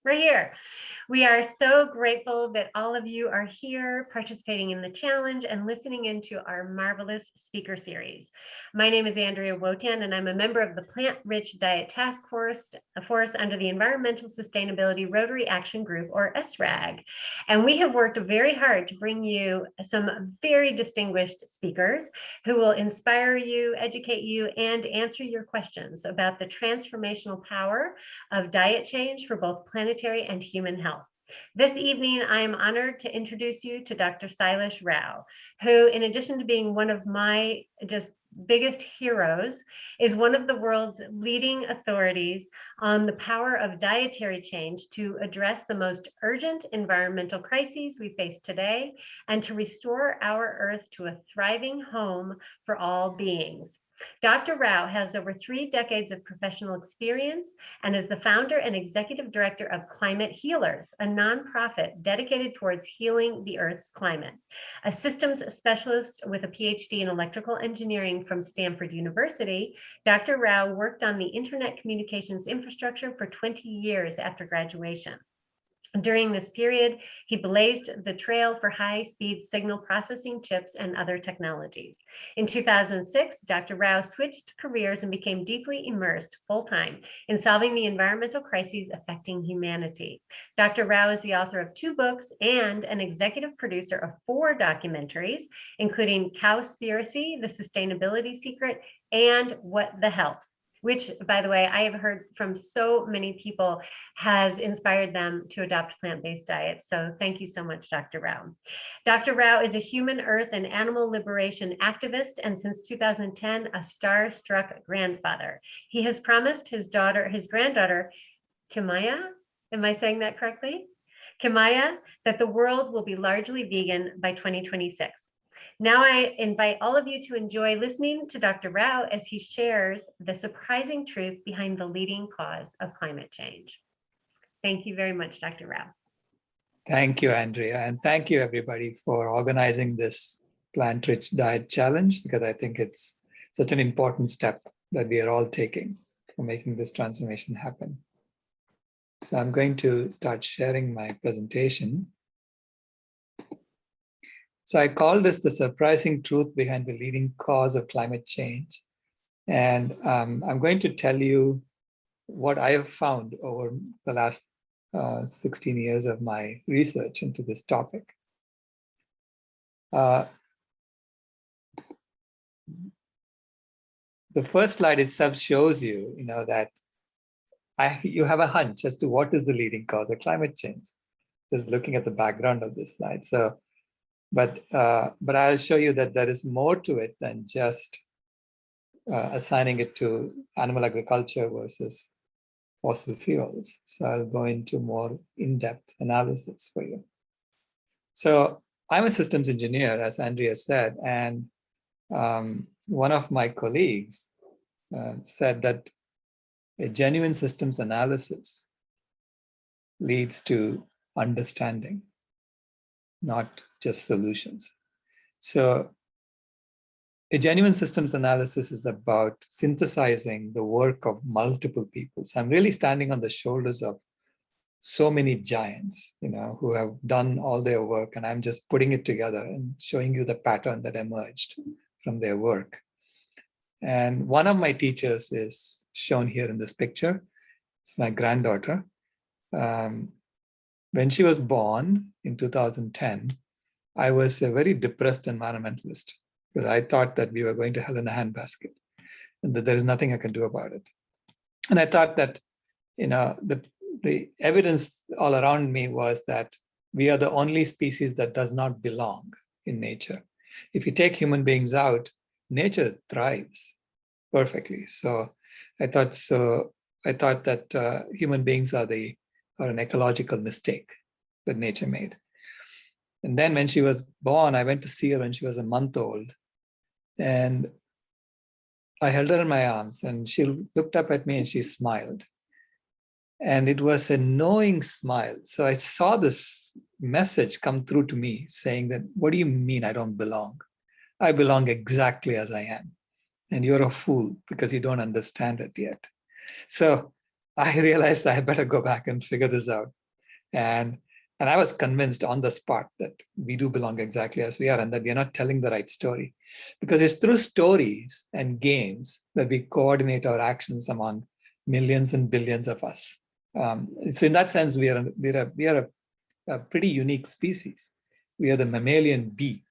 we're here. We are so grateful that all of you are here participating in the challenge and listening into our marvelous speaker series. My name is Andrea Wotan, and I'm a member of the Plant-Rich Diet Task Force under the Environmental Sustainability Rotary Action Group, or SRAG. And we have worked very hard to bring you some very distinguished speakers who will inspire you, educate you, and answer your questions about the transformational power of diet change for both planetary and human health. This evening, I am honored to introduce you to Dr. Sailesh Rao, who, in addition to being one of my just biggest heroes, is one of the world's leading authorities on the power of dietary change to address the most urgent environmental crises we face today and to restore our Earth to a thriving home for all beings. Dr. Rao has over 3 decades of professional experience and is the founder and executive director of Climate Healers, a nonprofit dedicated towards healing the Earth's climate. A systems specialist with a PhD in electrical engineering from Stanford University, Dr. Rao worked on the internet communications infrastructure for 20 years after graduation. During this period, he blazed the trail for high-speed signal processing chips and other technologies. In 2006, Dr. Rao switched careers and became deeply immersed full-time in solving the environmental crises affecting humanity. Dr. Rao is the author of 2 books and an executive producer of 4 documentaries, including Cowspiracy, The Sustainability Secret, and What the Health, which, by the way, I have heard from so many people has inspired them to adopt plant-based diets. So thank you so much, Dr. Rao. Dr. Rao is a human, earth, and animal liberation activist, and since 2010, a star-struck grandfather. He has promised his granddaughter, Kimaya, am I saying that correctly? Kimaya, that the world will be largely vegan by 2026. Now I invite all of you to enjoy listening to Dr. Rao as he shares the surprising truth behind the leading cause of climate change. Thank you very much, Dr. Rao. Thank you, Andrea. And thank you, everybody, for organizing this Plant-Rich Diet Challenge, because I think it's such an important step that we are all taking for making this transformation happen. So I'm going to start sharing my presentation. So I call this the surprising truth behind the leading cause of climate change. And I'm going to tell you what I have found over the last 16 years of my research into this topic. The first slide itself shows you, that you have a hunch as to what is the leading cause of climate change, just looking at the background of this slide. So, but I'll show you that there is more to it than just assigning it to animal agriculture versus fossil fuels. So I'll go into more in-depth analysis for you. So I'm a systems engineer, as Andrea said, and one of my colleagues said that a genuine systems analysis leads to understanding, not just solutions. So a genuine systems analysis is about synthesizing the work of multiple people. So I'm really standing on the shoulders of so many giants, who have done all their work, and I'm just putting it together and showing you the pattern that emerged from their work. And one of my teachers is shown here in this picture. It's my granddaughter. When she was born in 2010, I was a very depressed environmentalist because I thought that we were going to hell in a handbasket and that there is nothing I can do about it. And I thought that, the evidence all around me was that we are the only species that does not belong in nature. If you take human beings out, nature thrives perfectly. So I thought that human beings are an ecological mistake that nature made. And then when she was born, I went to see her when she was a month old. And I held her in my arms and she looked up at me and she smiled. And it was a knowing smile. So I saw this message come through to me saying that, what do you mean I don't belong? I belong exactly as I am. And you're a fool because you don't understand it yet. So I realized I better go back and figure this out. And I was convinced on the spot that we do belong exactly as we are and that we are not telling the right story. Because it's through stories and games that we coordinate our actions among millions and billions of us. So in that sense, we are a pretty unique species. We are the mammalian bee,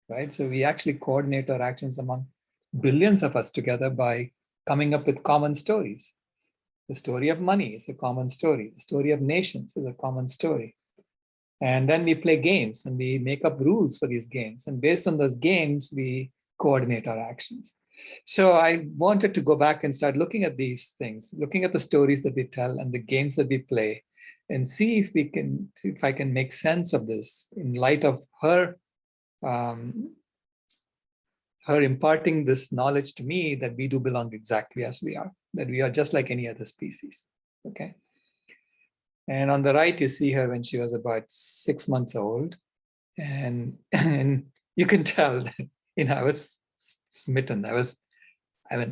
right? So we actually coordinate our actions among billions of us together by coming up with common stories. The story of money is a common story. The story of nations is a common story. And then we play games and we make up rules for these games. And based on those games, we coordinate our actions. So I wanted to go back and start looking at these things, looking at the stories that we tell and the games that we play, and see if I can make sense of this in light of her imparting this knowledge to me that we do belong exactly as we are, that we are just like any other species. Okay. And on the right, you see her when she was about 6 months old. And you can tell that, I was smitten. I was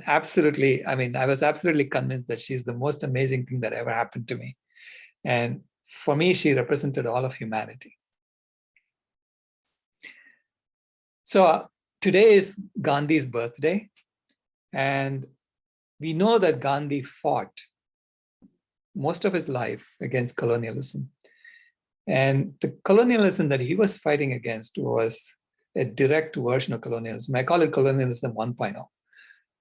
absolutely convinced that she's the most amazing thing that ever happened to me. And for me, she represented all of humanity. So today is Gandhi's birthday. And we know that Gandhi fought most of his life against colonialism. And the colonialism that he was fighting against was a direct version of colonialism. I call it colonialism 1.0,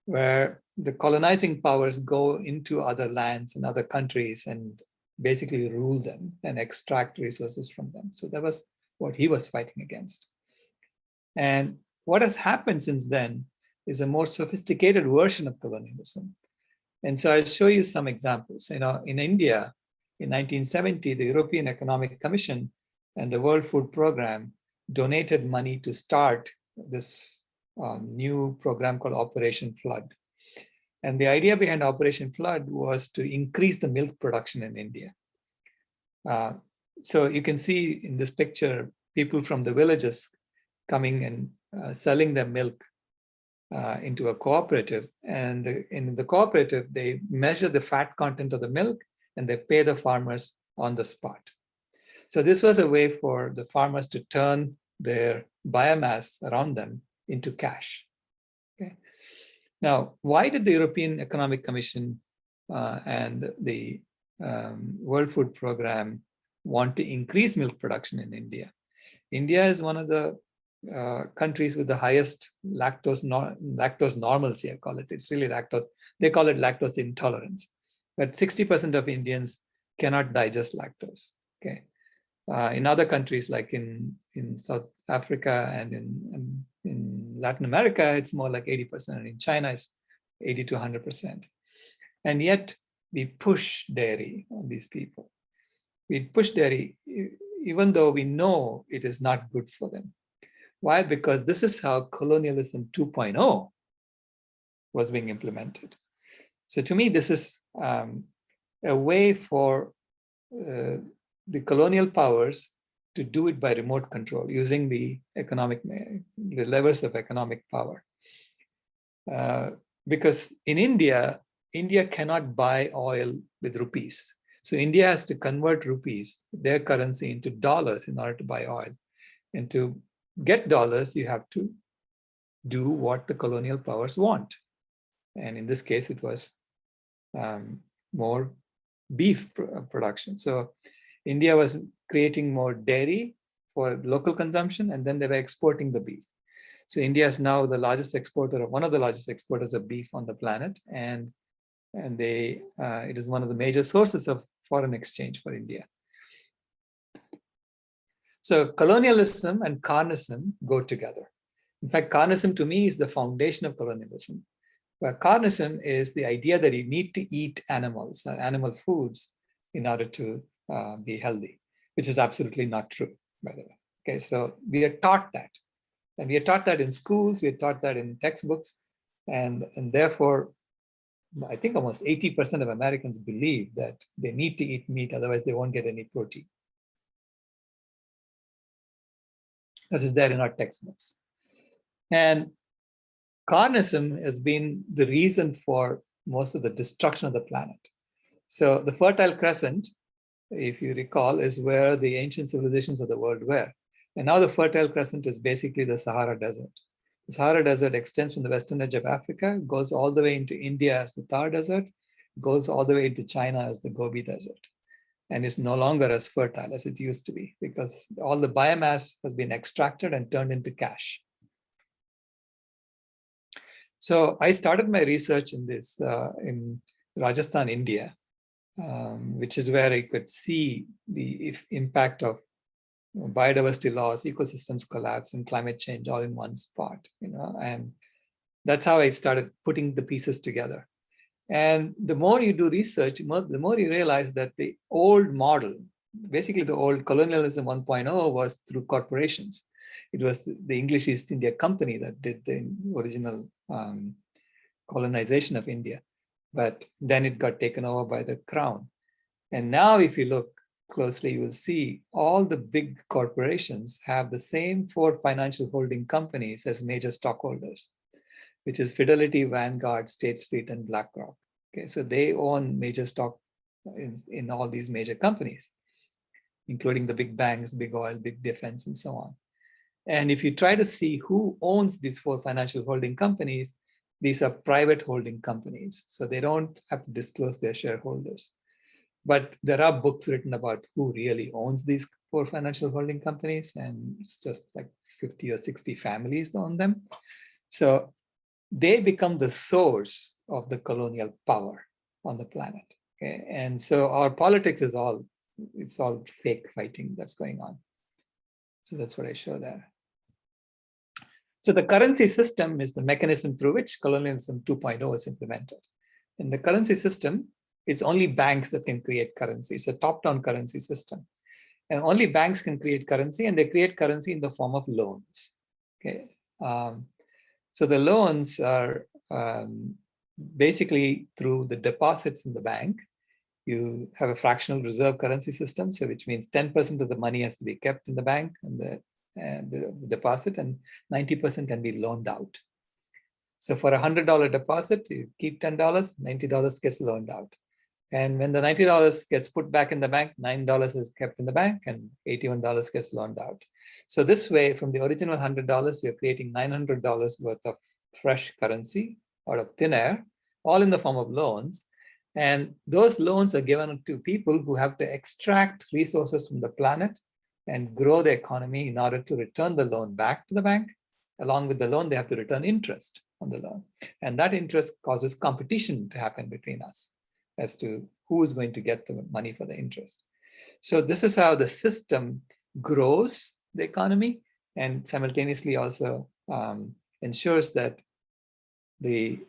where the colonizing powers go into other lands and other countries and basically rule them and extract resources from them. So that was what he was fighting against. And what has happened since then is a more sophisticated version of colonialism. And so I'll show you some examples. In India, in 1970, the European Economic Commission and the World Food Program donated money to start this new program called Operation Flood. And the idea behind Operation Flood was to increase the milk production in India. So you can see in this picture, people from the villages coming and selling their milk into a cooperative. And in the cooperative, they measure the fat content of the milk and they pay the farmers on the spot. So this was a way for the farmers to turn their biomass around them into cash. Okay. Now, why did the European Economic Commission and the World Food Program want to increase milk production in India? India is one of the countries with the highest lactose normalcy, I call it. It's really lactose. They call it lactose intolerance. But 60% of Indians cannot digest lactose. Okay. In other countries like in South Africa and in Latin America, it's more like 80%. And in China, it's 80 to 100%. And yet we push dairy on these people. We push dairy even though we know it is not good for them. Why? Because this is how colonialism 2.0 was being implemented. So to me, this is a way for the colonial powers to do it by remote control using the levers of economic power. Because in India cannot buy oil with rupees. So India has to convert rupees, their currency, into dollars in order to buy oil. And to get dollars, you have to do what the colonial powers want. And in this case, it was more beef production. So India was creating more dairy for local consumption, and then they were exporting the beef. So India is now the largest exporter, one of the largest exporters of beef on the planet, and it is one of the major sources of foreign exchange for India. So colonialism and carnism go together. In fact, carnism to me is the foundation of colonialism. Where carnism is the idea that you need to eat animals, animal foods, in order to be healthy, which is absolutely not true, by the way. Okay, so we are taught that. And we are taught that in schools, we are taught that in textbooks, and therefore, I think almost 80% of Americans believe that they need to eat meat, otherwise they won't get any protein. That is there in our textbooks. And carnism has been the reason for most of the destruction of the planet. So the Fertile Crescent, if you recall, is where the ancient civilizations of the world were. And now the Fertile Crescent is basically the Sahara Desert. The Sahara Desert extends from the western edge of Africa, goes all the way into India as the Thar Desert, goes all the way into China as the Gobi Desert. And it's no longer as fertile as it used to be because all the biomass has been extracted and turned into cash. So I started my research in this in Rajasthan, India, which is where I could see the impact of biodiversity loss, ecosystems collapse, and climate change all in one spot. And that's how I started putting the pieces together. And the more you do research, the more you realize that the old model, basically the old colonialism 1.0, was through corporations. It was the English East India Company that did the original colonization of India. But then it got taken over by the crown. And now if you look closely, you will see all the big corporations have the same 4 financial holding companies as major stockholders, which is Fidelity, Vanguard, State Street, and BlackRock. Okay, so they own major stock in all these major companies, including the big banks, big oil, big defense, and so on. And if you try to see who owns these 4 financial holding companies, these are private holding companies. So they don't have to disclose their shareholders. But there are books written about who really owns these 4 financial holding companies, and it's just like 50 or 60 families own them. So they become the source of the colonial power on the planet. Okay? And so our politics is all fake fighting that's going on. So that's what I show there. So the currency system is the mechanism through which colonialism 2.0 is implemented. In the currency system, it's only banks that can create currency. It's a top-down currency system. And only banks can create currency, and they create currency in the form of loans. Okay. So the loans are basically through the deposits in the bank. You have a fractional reserve currency system, so which means 10% of the money has to be kept in the bank and the deposit, and 90% can be loaned out. So for $100 deposit, you keep $10, $90 gets loaned out. And when the $90 gets put back in the bank, $9 is kept in the bank and $81 gets loaned out. So this way, from the original $100, you're creating $900 worth of fresh currency out of thin air, all in the form of loans. And those loans are given to people who have to extract resources from the planet and grow the economy in order to return the loan back to the bank. Along with the loan, they have to return interest on the loan. And that interest causes competition to happen between us as to who is going to get the money for the interest. So this is how the system grows the economy and simultaneously also ensures that the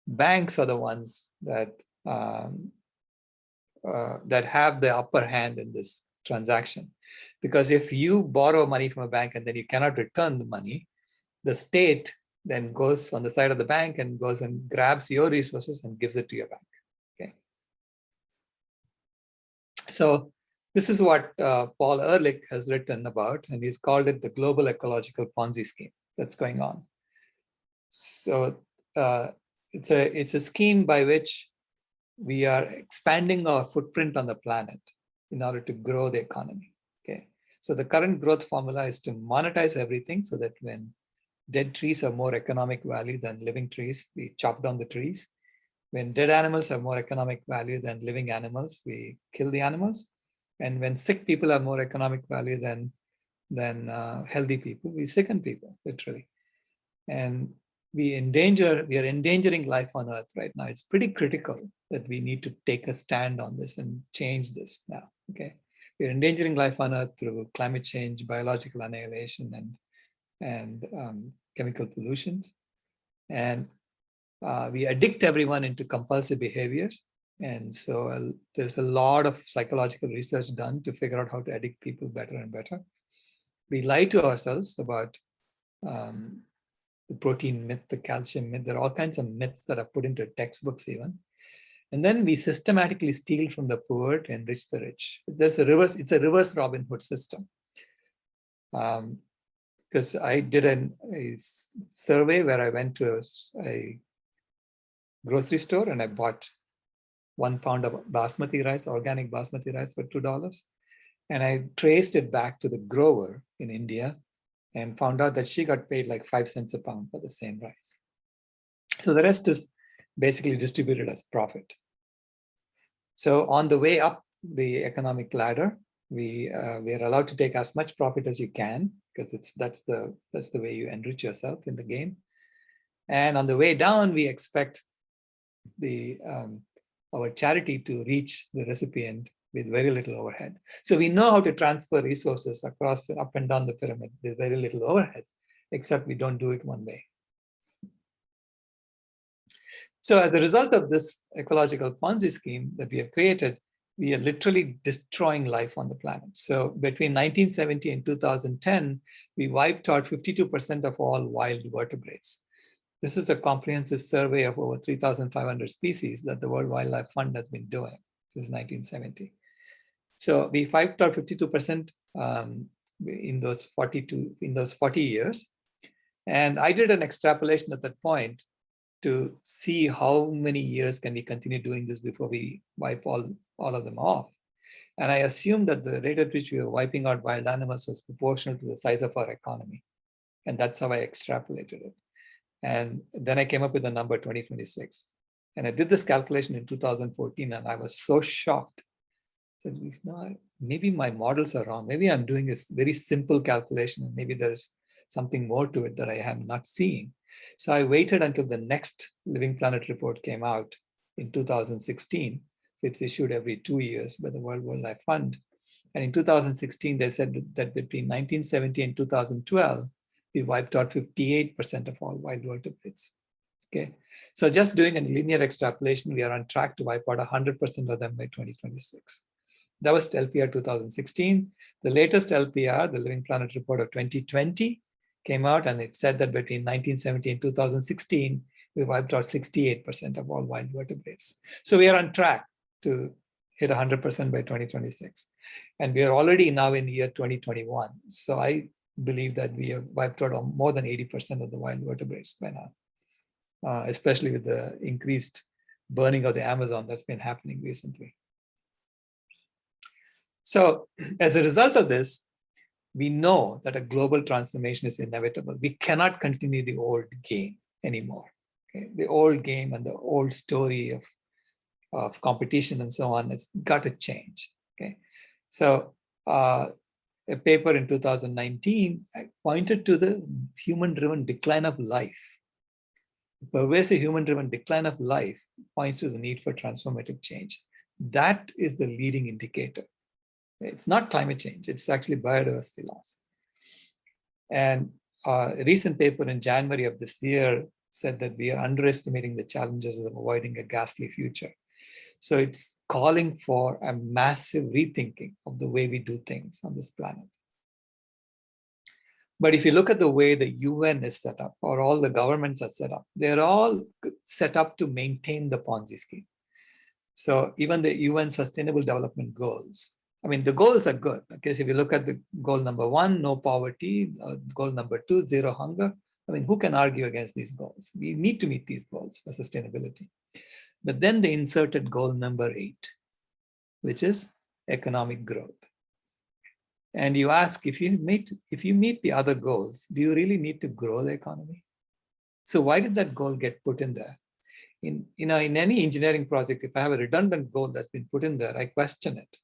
banks are the ones that that have the upper hand in this transaction. Because if you borrow money from a bank and then you cannot return the money, the state then goes on the side of the bank and goes and grabs your resources and gives it to your bank. Okay. So this is what Paul Ehrlich has written about, and he's called it the global ecological Ponzi scheme that's going on. So it's a scheme by which we are expanding our footprint on the planet in order to grow the economy. Okay. So the current growth formula is to monetize everything so that when dead trees have more economic value than living trees, we chop down the trees. When dead animals have more economic value than living animals, we kill the animals. And when sick people have more economic value than healthy people, we sicken people, literally. And we are endangering life on Earth right now. It's pretty critical that we need to take a stand on this and change this now. Okay, we're endangering life on Earth through climate change, biological annihilation, and chemical pollutions. And we addict everyone into compulsive behaviors. And so there's a lot of psychological research done to figure out how to addict people better and better. We lie to ourselves about the protein myth, the calcium myth. There are all kinds of myths that are put into textbooks even. And then we systematically steal from the poor to enrich the rich. It's a reverse Robin Hood system. Because I did a survey where I went to a grocery store and I bought 1 pound of basmati rice, organic basmati rice for $2. And I traced it back to the grower in India and found out that she got paid like 5 cents a pound for the same rice. So the rest is basically distributed as profit. So on the way up the economic ladder, we are allowed to take as much profit as you can, because that's the way you enrich yourself in the game. And on the way down, we expect our charity to reach the recipient with very little overhead. So we know how to transfer resources across up and down the pyramid with very little overhead, except we don't do it one way. So as a result of this ecological Ponzi scheme that we have created, we are literally destroying life on the planet. So between 1970 and 2010, we wiped out 52% of all wild vertebrates. This is a comprehensive survey of over 3,500 species that the World Wildlife Fund has been doing since 1970. So we wiped out 52% in those 40 years. And I did an extrapolation at that point to see how many years can we continue doing this before we wipe all of them off. And I assumed that the rate at which we were wiping out wild animals was proportional to the size of our economy. And that's how I extrapolated it. And then I came up with the number 2026. And I did this calculation in 2014, and I was so shocked. I said, you know, maybe my models are wrong. Maybe I'm doing this very simple calculation, and maybe there's something more to it that I am not seeing. So I waited until the next Living Planet report came out in 2016. So it's issued every 2 years by the World Wildlife Fund. And in 2016, they said that between 1970 and 2012, we wiped out 58% of all wild vertebrates. Okay, so just doing a linear extrapolation, we are on track to wipe out 100% of them by 2026. That was LPR 2016. The latest LPR, the Living Planet report of 2020, came out, and it said that between 1970 and 2016, we wiped out 68% of all wild vertebrates. So we are on track to hit 100% by 2026. And we are already now in year 2021. So I believe that we have wiped out more than 80% of the wild vertebrates by now, especially with the increased burning of the Amazon that's been happening recently. So as a result of this, we know that a global transformation is inevitable. We cannot continue the old game anymore. Okay? The old game and the old story of competition and so on, it's got to change. Okay, so a paper in 2019 pointed to the human-driven decline of life. The pervasive human-driven decline of life points to the need for transformative change. That is the leading indicator. It's not climate change, it's actually biodiversity loss. And a recent paper in January of this year said that we are underestimating the challenges of avoiding a ghastly future. So it's calling for a massive rethinking of the way we do things on this planet. But if you look at the way the UN is set up, or all the governments are set up, they're all set up to maintain the Ponzi scheme. So even the UN Sustainable Development Goals, I mean, the goals are good. Okay, so if you look at the goal number 1, no poverty, goal number 2, zero hunger. I mean, who can argue against these goals? We need to meet these goals for sustainability. But then they inserted goal number 8, which is economic growth. And you ask, if you meet the other goals, do you really need to grow the economy? So why did that goal get put in there? In any engineering project, if I have a redundant goal that's been put in there, I question it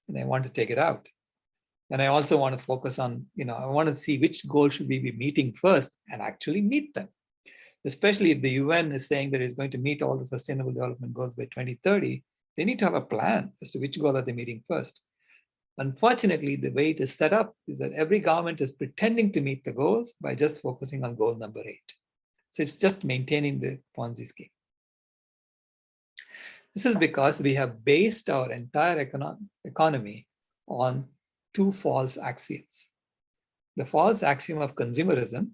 and I want to take it out. And I also want to focus on, I want to see which goal should we be meeting first and actually meet them. Especially if the UN is saying that it's going to meet all the sustainable development goals by 2030, they need to have a plan as to which goal are they meeting first. Unfortunately, the way it is set up is that every government is pretending to meet the goals by just focusing on goal number 8. So it's just maintaining the Ponzi scheme. This is because we have based our entire economy on 2 false axioms. The false axiom of consumerism,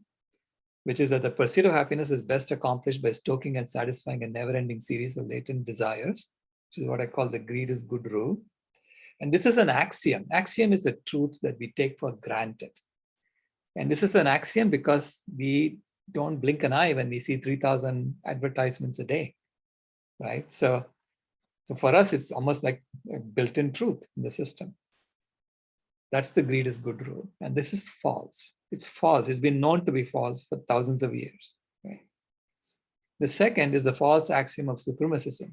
which is that the pursuit of happiness is best accomplished by stoking and satisfying a never-ending series of latent desires, which is what I call the greed is good rule. And this is an axiom. Axiom is the truth that we take for granted. And this is an axiom because we don't blink an eye when we see 3,000 advertisements a day, right? So So for us, it's almost like a built-in truth in the system. That's the greed is good rule. And this is false. It's false. It's been known to be false for thousands of years. Right? The second is the false axiom of supremacism,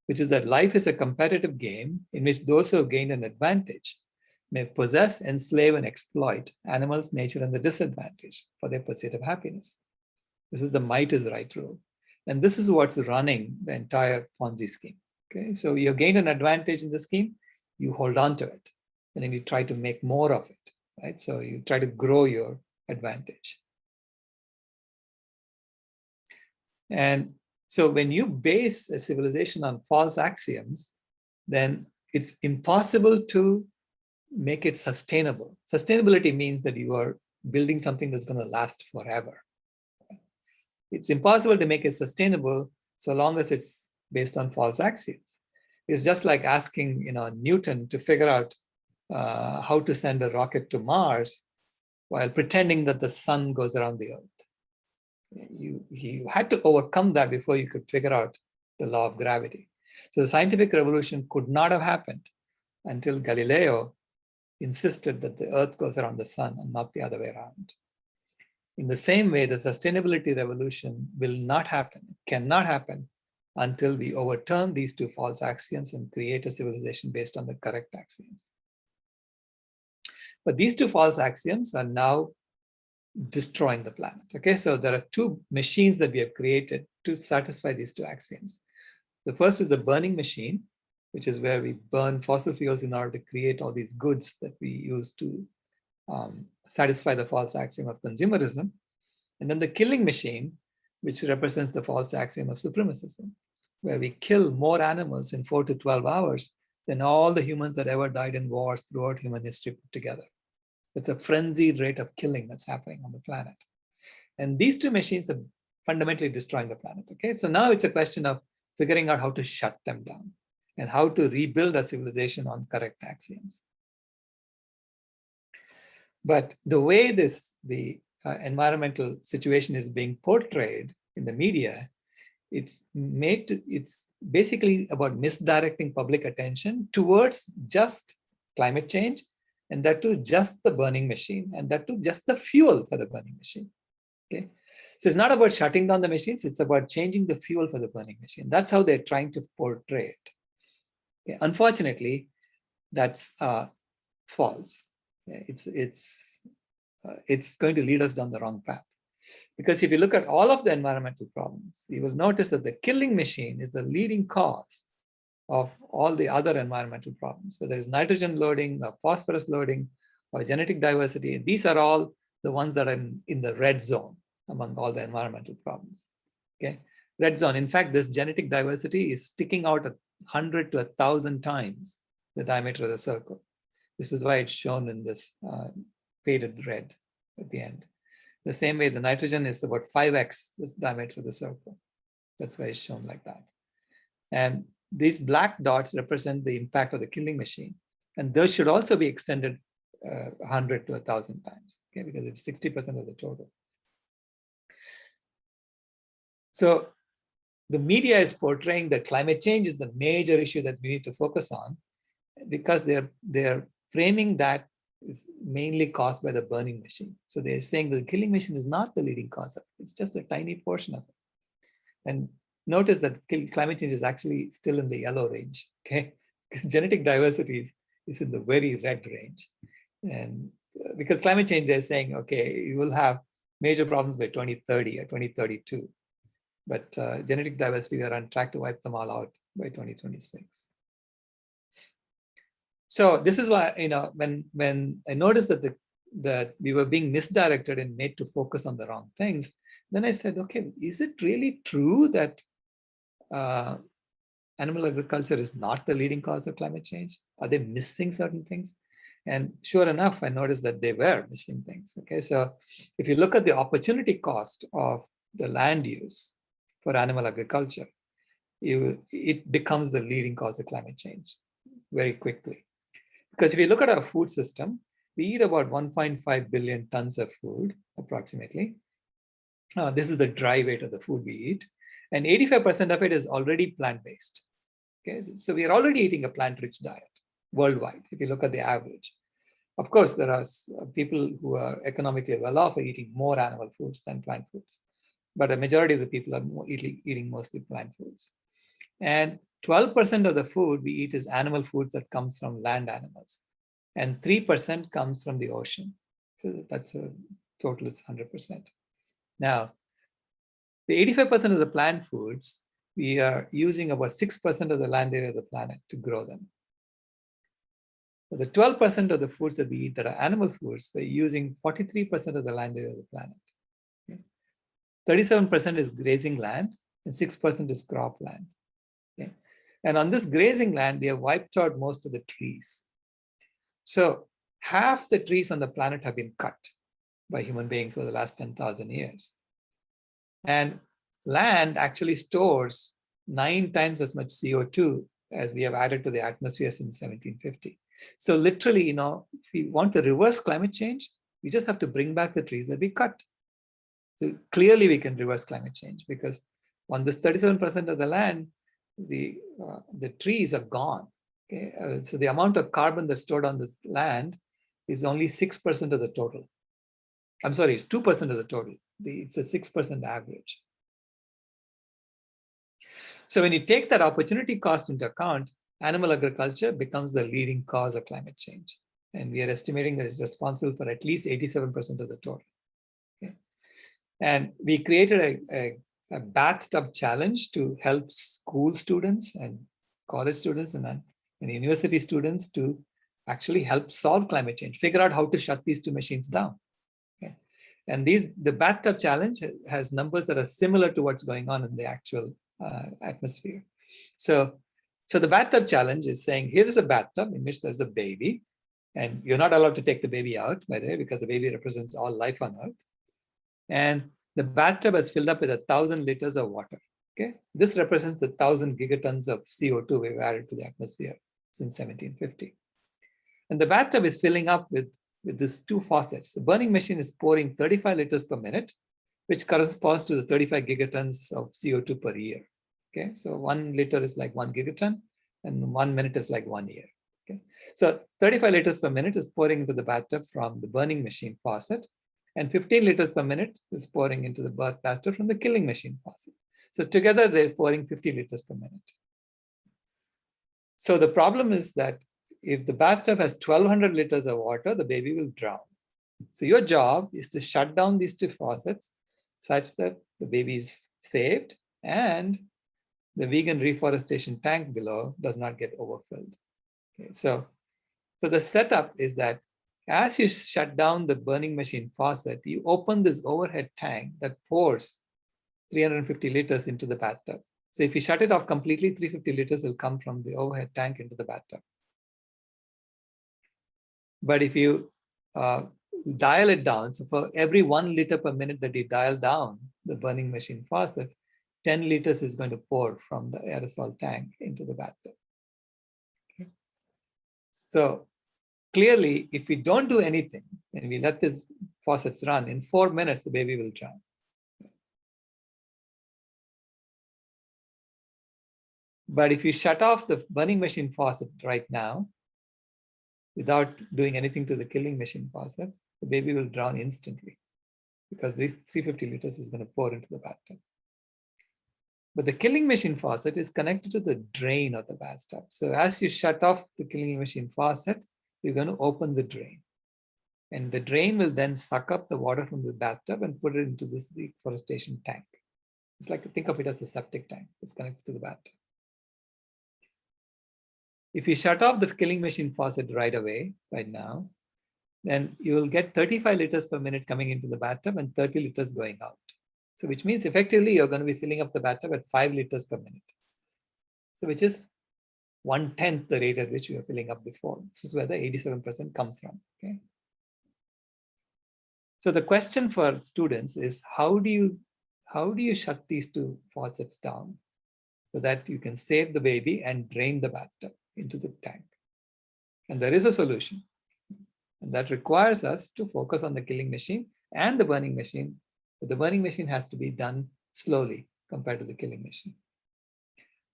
which is that life is a competitive game in which those who have gained an advantage may possess, enslave, and exploit animals, nature, and the disadvantaged for their pursuit of happiness. This is the might is right rule. And this is what's running the entire Ponzi scheme. Okay, so you gained an advantage in the scheme, you hold on to it, and then you try to make more of it, right? So you try to grow your advantage. And so when you base a civilization on false axioms, then it's impossible to make it sustainable. Sustainability means that you are building something that's going to last forever. It's impossible to make it sustainable so long as it's based on false axioms. It's just like asking, Newton to figure out how to send a rocket to Mars while pretending that the sun goes around the Earth. You had to overcome that before you could figure out the law of gravity. So the scientific revolution could not have happened until Galileo insisted that the Earth goes around the sun and not the other way around. In the same way, the sustainability revolution will not happen, cannot happen until we overturn these two false axioms and create a civilization based on the correct axioms. But these two false axioms are now destroying the planet. Okay, so there are two machines that we have created to satisfy these two axioms. The first is the burning machine, which is where we burn fossil fuels in order to create all these goods that we use to satisfy the false axiom of consumerism. And then the killing machine, which represents the false axiom of supremacism, where we kill more animals in 4 to 12 hours than all the humans that ever died in wars throughout human history put together. It's a frenzied rate of killing that's happening on the planet. And these two machines are fundamentally destroying the planet. Okay, so now it's a question of figuring out how to shut them down and how to rebuild a civilization on correct axioms. But the way the environmental situation is being portrayed in the media, it's basically about misdirecting public attention towards just climate change, and that too just the burning machine, and that too just the fuel for the burning machine. Okay, so it's not about shutting down the machines, it's about changing the fuel for the burning machine. That's how they're trying to portray it. Okay? Unfortunately, that's false. It's going to lead us down the wrong path. Because if you look at all of the environmental problems, you will notice that the killing machine is the leading cause of all the other environmental problems. So there is nitrogen loading, or phosphorus loading, or genetic diversity. These are all the ones that are in the red zone among all the environmental problems. Okay, red zone. In fact, this genetic diversity is sticking out 100 to 1,000 times the diameter of the circle. This is why it's shown in this faded red at the end. The same way, the nitrogen is about 5x this diameter of the circle. That's why it's shown like that. And these black dots represent the impact of the killing machine. And those should also be extended 100 to 1,000 times, okay, because it's 60% of the total. So the media is portraying that climate change is the major issue that we need to focus on, because they're framing that is mainly caused by the burning machine. So they're saying the killing machine is not the leading cause of it. It's just a tiny portion of it. And notice that climate change is actually still in the yellow range. Okay, genetic diversity is in the very red range. And because climate change, they're saying, okay, you will have major problems by 2030 or 2032. But genetic diversity, we are on track to wipe them all out by 2026. So this is why, when I noticed that we were being misdirected and made to focus on the wrong things, then I said, okay, is it really true that animal agriculture is not the leading cause of climate change? Are they missing certain things? And sure enough, I noticed that they were missing things. Okay, so if you look at the opportunity cost of the land use for animal agriculture, it becomes the leading cause of climate change very quickly. Because if you look at our food system, we eat about 1.5 billion tons of food, approximately. This is the dry weight of the food we eat. And 85% of it is already plant-based. Okay, so we are already eating a plant-rich diet worldwide, if you look at the average. Of course, there are people who are economically well off are eating more animal foods than plant foods, but a majority of the people are eating mostly plant foods. And 12% of the food we eat is animal foods that comes from land animals, and 3% comes from the ocean. So that's a total is 100%. Now, the 85% of the plant foods, we are using about 6% of the land area of the planet to grow them. For the 12% of the foods that we eat that are animal foods, we're using 43% of the land area of the planet. Okay? 37% is grazing land and 6% is cropland. Okay? And on this grazing land, we have wiped out most of the trees. So half the trees on the planet have been cut by human beings over the last 10,000 years. And land actually stores 9 times as much CO2 as we have added to the atmosphere since 1750. So literally, if we want to reverse climate change, we just have to bring back the trees that we cut. So clearly we can reverse climate change because on this 37% of the land, the trees are gone. Okay? So the amount of carbon that's stored on this land is only 6% of the total. I'm sorry, it's 2% of the total. It's a 6% average. So when you take that opportunity cost into account, animal agriculture becomes the leading cause of climate change. And we are estimating that it's responsible for at least 87% of the total. Okay? And we created a bathtub challenge to help school students and college students and university students to actually help solve climate change, figure out how to shut these two machines down. Okay? And the bathtub challenge has numbers that are similar to what's going on in the actual atmosphere. So the bathtub challenge is saying, here is a bathtub in which there's a baby, and you're not allowed to take the baby out, by the way, because the baby represents all life on Earth. And the bathtub is filled up with 1,000 liters of water. Okay, this represents the 1,000 gigatons of CO2 we've added to the atmosphere since 1750. And the bathtub is filling up with these two faucets. The burning machine is pouring 35 liters per minute, which corresponds to the 35 gigatons of CO2 per year. Okay, so 1 liter is like 1 gigaton, and 1 minute is like 1 year. Okay, so 35 liters per minute is pouring into the bathtub from the burning machine faucet, and 15 liters per minute is pouring into the bathtub from the killing machine faucet. So together they're pouring 50 liters per minute. So the problem is that if the bathtub has 1,200 liters of water, the baby will drown. So your job is to shut down these two faucets such that the baby is saved and the vegan reforestation tank below does not get overfilled. Okay, so the setup is that as you shut down the burning machine faucet, you open this overhead tank that pours 350 liters into the bathtub. So if you shut it off completely, 350 liters will come from the overhead tank into the bathtub. But if you dial it down, so for every 1 liter per minute that you dial down the burning machine faucet, 10 liters is going to pour from the aerosol tank into the bathtub. Okay. So clearly, if we don't do anything and we let these faucets run, in 4 minutes, the baby will drown. But if you shut off the burning machine faucet right now, without doing anything to the killing machine faucet, the baby will drown instantly because this 350 liters is going to pour into the bathtub. But the killing machine faucet is connected to the drain of the bathtub. So as you shut off the killing machine faucet, you're going to open the drain. And the drain will then suck up the water from the bathtub and put it into this reforestation tank. It's like, think of it as a septic tank. It's connected to the bathtub. If you shut off the killing machine faucet right away, right now, then you will get 35 liters per minute coming into the bathtub and 30 liters going out. So which means effectively you're going to be filling up the bathtub at 5 liters per minute. So which is 1/10 the rate at which we were filling up before. This is where the 87% comes from. Okay. So the question for students is how do you shut these two faucets down so that you can save the baby and drain the bathtub into the tank? And there is a solution. And that requires us to focus on the killing machine and the burning machine. But the burning machine has to be done slowly compared to the killing machine.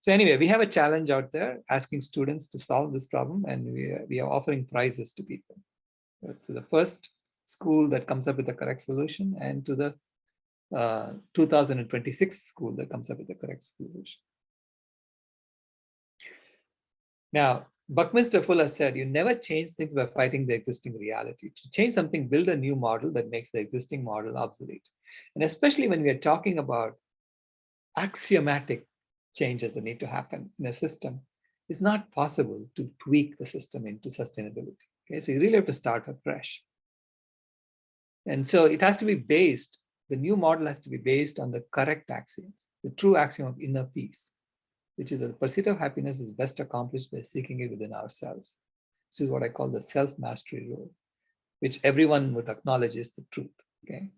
So anyway, we have a challenge out there asking students to solve this problem, and we are offering prizes to people, to the first school that comes up with the correct solution, and to the 2026 school that comes up with the correct solution. Now, Buckminster Fuller said, you never change things by fighting the existing reality. To change something, build a new model that makes the existing model obsolete. And especially when we are talking about axiomatic changes that need to happen in a system, it's not possible to tweak the system into sustainability. Okay, so you really have to start afresh. And so it has to be based, the new model has to be based on the correct axioms, the true axiom of inner peace, which is that the pursuit of happiness is best accomplished by seeking it within ourselves. This is what I call the self-mastery rule, which everyone would acknowledge is the truth. Okay,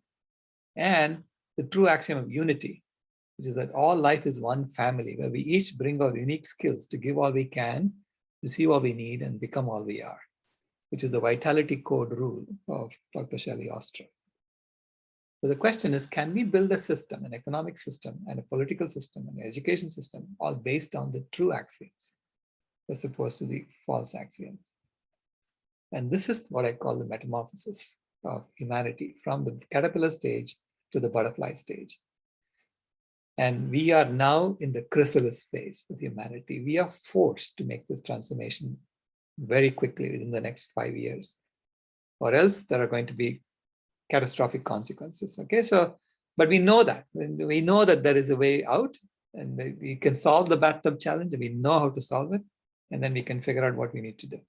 and the true axiom of unity, which is that all life is one family where we each bring our unique skills to give all we can, receive all we need, and become all we are, which is the vitality code rule of Dr. Shelley Oster. So the question is, can we build a system, an economic system, and a political system, and an education system, all based on the true axioms, as opposed to the false axioms? And this is what I call the metamorphosis of humanity from the caterpillar stage to the butterfly stage. And we are now in the chrysalis phase of humanity. We are forced to make this transformation very quickly within the next 5 years, or else there are going to be catastrophic consequences. Okay, so, but we know that. We know that there is a way out, and we can solve the bathtub challenge, and we know how to solve it, and then we can figure out what we need to do.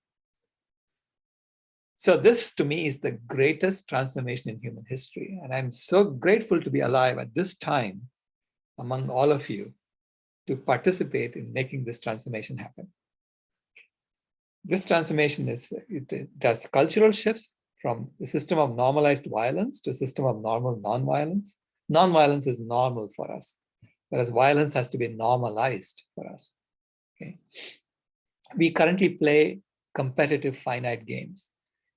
So this, to me, is the greatest transformation in human history. And I'm so grateful to be alive at this time among all of you to participate in making this transformation happen. This transformation it does cultural shifts from a system of normalized violence to a system of normal nonviolence. Nonviolence is normal for us, whereas violence has to be normalized for us. Okay? We currently play competitive finite games.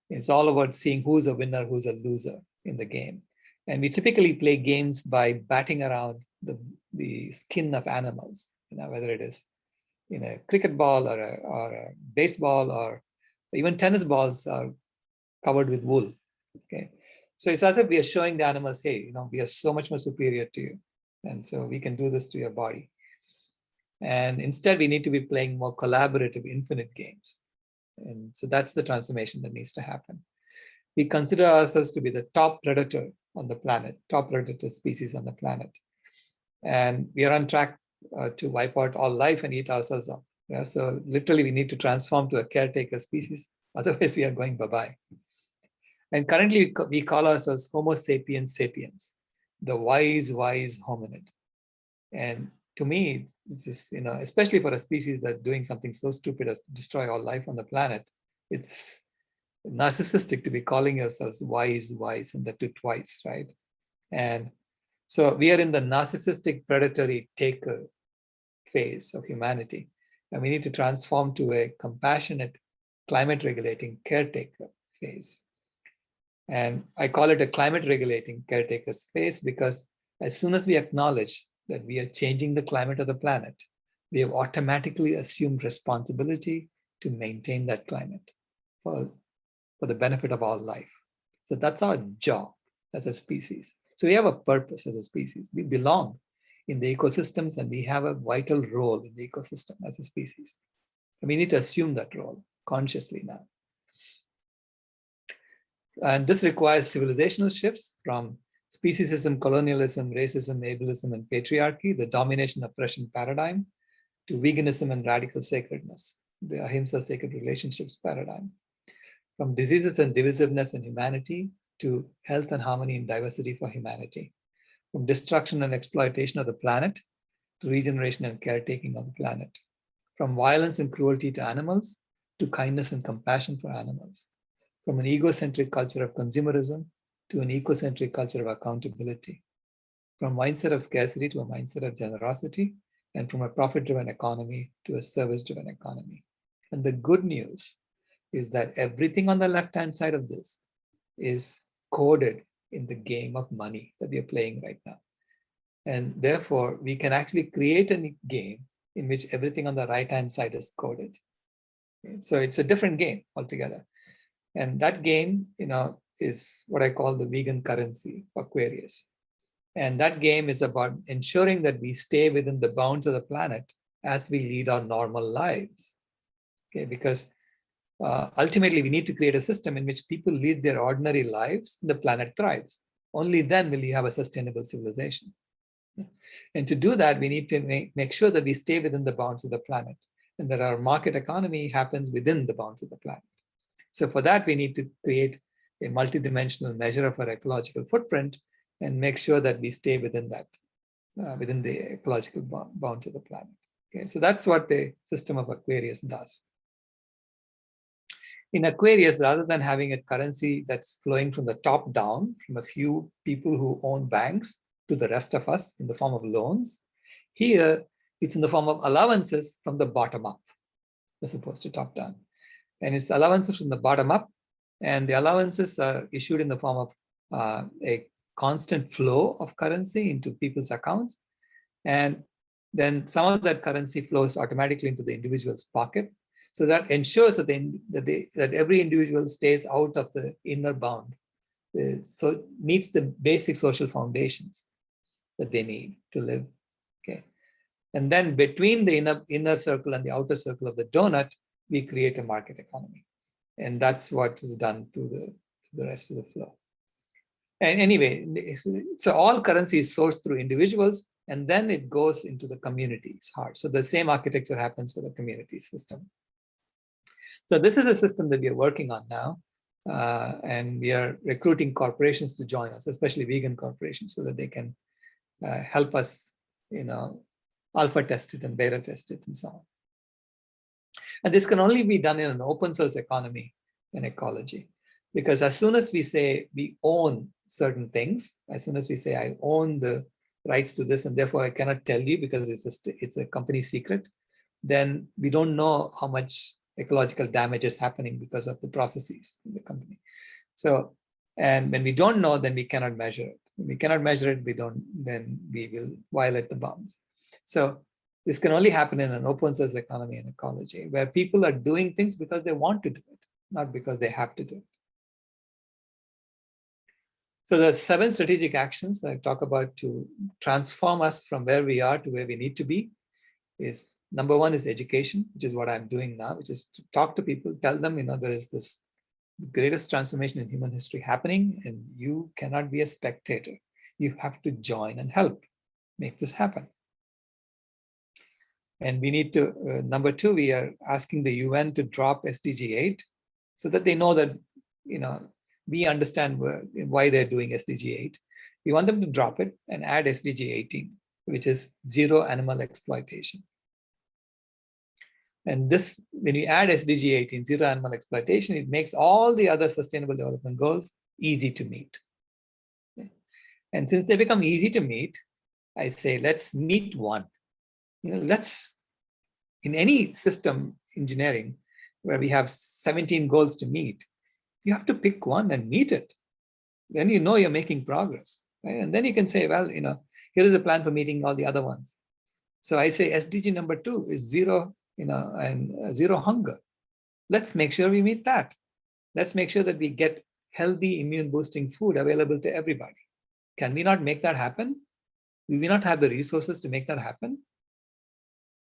It's all about seeing who's a winner, who's a loser in the game. And we typically play games by batting around the skin of animals, whether it is in a cricket ball or a baseball, or even tennis balls are covered with wool. Okay, so it's as if we are showing the animals, hey, we are so much more superior to you, and so we can do this to your body. And instead, we need to be playing more collaborative, infinite games. And so that's the transformation that needs to happen. We consider ourselves to be the top predator on the planet, top predator species on the planet. And we are on track to wipe out all life and eat ourselves up. Yeah, so literally, we need to transform to a caretaker species. Otherwise, we are going bye-bye. And currently, we call ourselves Homo sapiens sapiens, the wise hominid. And to me, this is, especially for a species that's doing something so stupid as to destroy all life on the planet, it's narcissistic to be calling yourselves wise, and that too twice, right? And so we are in the narcissistic predatory taker phase of humanity. And we need to transform to a compassionate, climate regulating caretaker phase. And I call it a climate regulating caretaker phase because as soon as we acknowledge that we are changing the climate of the planet, we have automatically assumed responsibility to maintain that climate for the benefit of all life. So that's our job as a species. So we have a purpose as a species. We belong in the ecosystems, and we have a vital role in the ecosystem as a species. And we need to assume that role consciously now. And this requires civilizational shifts from speciesism, colonialism, racism, ableism, and patriarchy, the domination oppression paradigm, to veganism and radical sacredness, the ahimsa sacred relationships paradigm. From diseases and divisiveness in humanity to health and harmony and diversity for humanity. From destruction and exploitation of the planet to regeneration and caretaking of the planet. From violence and cruelty to animals to kindness and compassion for animals. From an egocentric culture of consumerism to an ecocentric culture of accountability. From a mindset of scarcity to a mindset of generosity, and from a profit-driven economy to a service-driven economy. And the good news is that everything on the left-hand side of this is coded in the game of money that we are playing right now. And therefore, we can actually create a game in which everything on the right-hand side is coded. So it's a different game altogether. And that game, is what I call the vegan currency, Aquarius. And that game is about ensuring that we stay within the bounds of the planet as we lead our normal lives. Okay, because ultimately we need to create a system in which people lead their ordinary lives and the planet thrives. Only then will you have a sustainable civilization. And to do that, we need to make sure that we stay within the bounds of the planet and that our market economy happens within the bounds of the planet. So for that, we need to create a multidimensional measure of our ecological footprint and make sure that we stay within that, within the ecological bounds of the planet. Okay, so that's what the system of Aquarius does. In Aquarius, rather than having a currency that's flowing from the top down, from a few people who own banks to the rest of us in the form of loans, here it's in the form of allowances from the bottom up, as opposed to top down. And it's allowances from the bottom up, and the allowances are issued in the form of a constant flow of currency into people's accounts. And then some of that currency flows automatically into the individual's pocket. So that ensures that every individual stays out of the inner bound. So it meets the basic social foundations that they need to live. Okay. And then between the inner circle and the outer circle of the donut, we create a market economy. And that's what is done to the rest of the flow. And anyway, so all currency is sourced through individuals, and then it goes into the community's heart. So the same architecture happens for the community system. So this is a system that we are working on now, and we are recruiting corporations to join us, especially vegan corporations, so that they can help us, alpha test it and beta test it and so on. And this can only be done in an open source economy and ecology, because as soon as we say we own certain things, as soon as we say I own the rights to this and therefore I cannot tell you because it's a company secret, then we don't know how much ecological damage is happening because of the processes in the company. So, and when we don't know, then we cannot measure it. When we cannot measure it, then we will violate the bounds. So this can only happen in an open source economy and ecology, where people are doing things because they want to do it, not because they have to do it. So the 7 strategic actions that I talk about to transform us from where we are to where we need to be is, number 1 is education, which is what I'm doing now, which is to talk to people, tell them, there is this greatest transformation in human history happening, and you cannot be a spectator. You have to join and help make this happen. And we need to, number 2, we are asking the UN to drop SDG 8 so that they know that, we understand why they're doing SDG 8. We want them to drop it and add SDG 18, which is zero animal exploitation. And this, when we add SDG 18, zero animal exploitation, it makes all the other sustainable development goals easy to meet. And since they become easy to meet, I say, let's meet one. Let's, in any system engineering where we have 17 goals to meet, you have to pick one and meet it. Then you're making progress. Right? And then you can say, well, here is a plan for meeting all the other ones. So I say SDG number 2 is zero, and zero hunger. Let's make sure we meet that. Let's make sure that we get healthy immune boosting food available to everybody. Can we not make that happen? We will not have the resources to make that happen.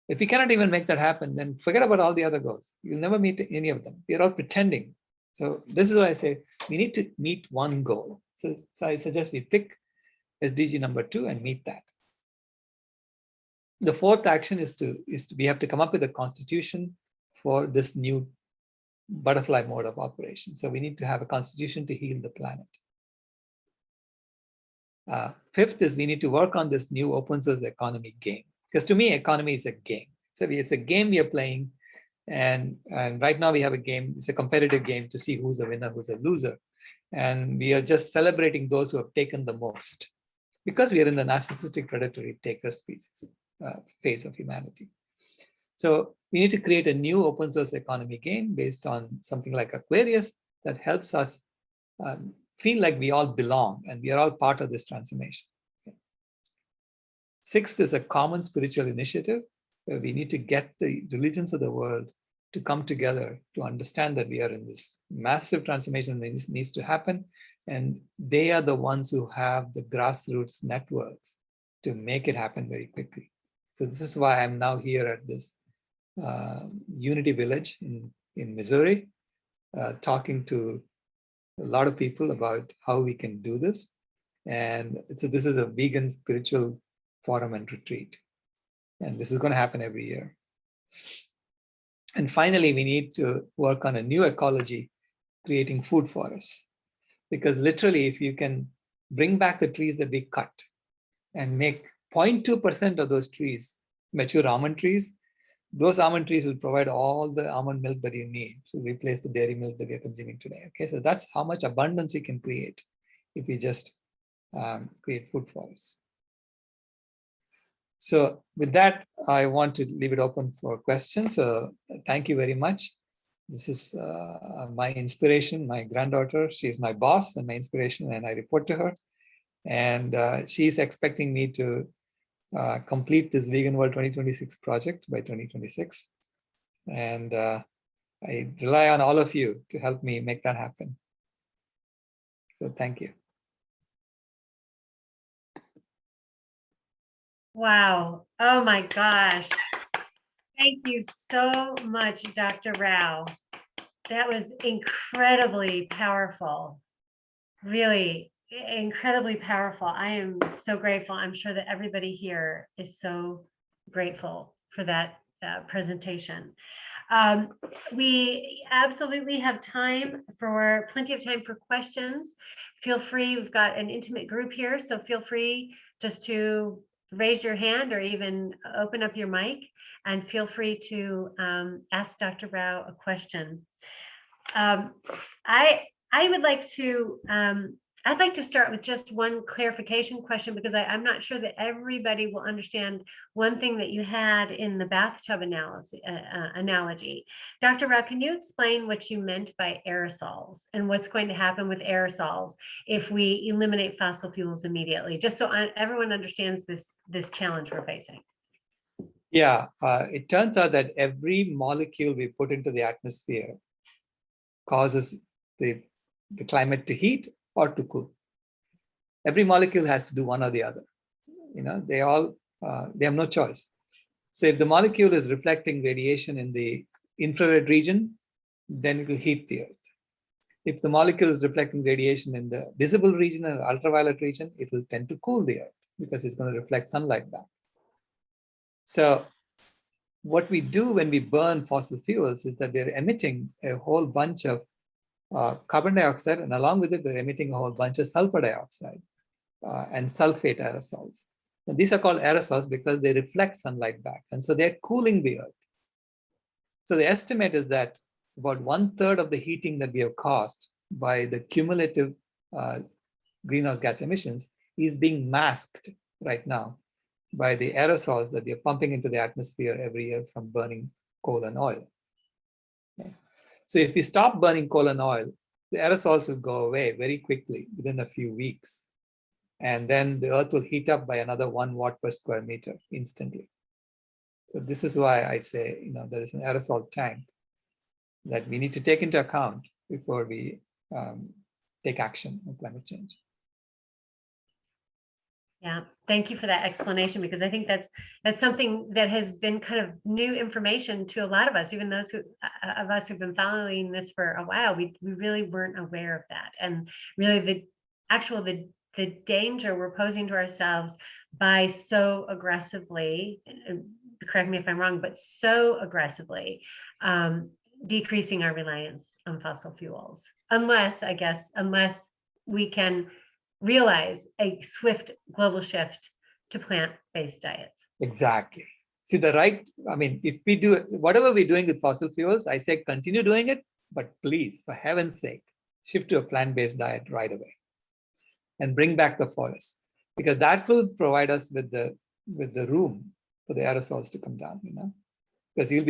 If we cannot even make that happen, then forget about all the other goals. You'll never meet any of them. We're all pretending. So this is why I say we need to meet one goal. So I suggest we pick SDG number 2 and meet that. The 4th action is we have to come up with a constitution for this new butterfly mode of operation. So we need to have a constitution to heal the planet. 5th is we need to work on this new open source economy game. Because to me, economy is a game. So it's a game we are playing. And right now we have a game, it's a competitive game to see who's a winner, who's a loser. And we are just celebrating those who have taken the most, because we are in the narcissistic predatory taker species phase of humanity. So we need to create a new open source economy game based on something like Aquarius that helps us feel like we all belong and we are all part of this transformation. 6th is a common spiritual initiative. We need to get the religions of the world to come together to understand that we are in this massive transformation that needs to happen. And they are the ones who have the grassroots networks to make it happen very quickly. So this is why I'm now here at this Unity Village in Missouri, talking to a lot of people about how we can do this. And so this is a vegan spiritual forum and retreat. And this is going to happen every year. And finally, we need to work on a new ecology, creating food forests. Because literally, if you can bring back the trees that we cut and make 0.2% of those trees mature almond trees, those almond trees will provide all the almond milk that you need to replace the dairy milk that we are consuming today. Okay, so that's how much abundance we can create if we just create food forests. So with that, I want to leave it open for questions. So thank you very much. This is my inspiration, my granddaughter. She's my boss and my inspiration, and I report to her. And she's expecting me to complete this Vegan World 2026 project by 2026. And I rely on all of you to help me make that happen. So thank you. Wow. Oh my gosh. Thank you so much, Dr. Rao. That was incredibly powerful. Really incredibly powerful. I am so grateful. I'm sure that everybody here is so grateful for that presentation. We absolutely have plenty of time for questions. Feel free, we've got an intimate group here, so feel free just to raise your hand or even open up your mic, and feel free to ask Dr. Rao a question. I would like to, I'd like to start with just one clarification question, because I'm not sure that everybody will understand one thing that you had in the bathtub analogy. Dr. Rao, can you explain what you meant by aerosols and what's going to happen with aerosols if we eliminate fossil fuels immediately, just so everyone understands this challenge we're facing? Yeah, it turns out that every molecule we put into the atmosphere causes the climate to heat or to cool. Every molecule has to do one or the other. You know, they have no choice. So if the molecule is reflecting radiation in the infrared region, then it will heat the Earth. If the molecule is reflecting radiation in the visible region and ultraviolet region, it will tend to cool the Earth because it's going to reflect sunlight back. So what we do when we burn fossil fuels is that we're emitting a whole bunch of carbon dioxide, and along with it, we're emitting a whole bunch of sulfur dioxide and sulfate aerosols. And these are called aerosols because they reflect sunlight back, and so they're cooling the Earth. So the estimate is that about 1/3 of the heating that we have caused by the cumulative greenhouse gas emissions is being masked right now by the aerosols that we are pumping into the atmosphere every year from burning coal and oil. Okay. So if we stop burning coal and oil, the aerosols will go away very quickly within a few weeks. And then the Earth will heat up by another 1 watt per square meter instantly. So this is why I say, you know, there is an aerosol tank that we need to take into account before we take action on climate change. Yeah, thank you for that explanation, because I think that's something that has been kind of new information to a lot of us, even those of us who've been following this for a while. We really weren't aware of that, and really the danger we're posing to ourselves by so aggressively, correct me if I'm wrong, but so aggressively decreasing our reliance on fossil fuels, unless we can realize a swift global shift to plant-based diets. Exactly. See, if we do whatever we're doing with fossil fuels, I say continue doing it, but please, for heaven's sake, shift to a plant-based diet right away and bring back the forest, because that will provide us with the room for the aerosols to come down, you know, because you'll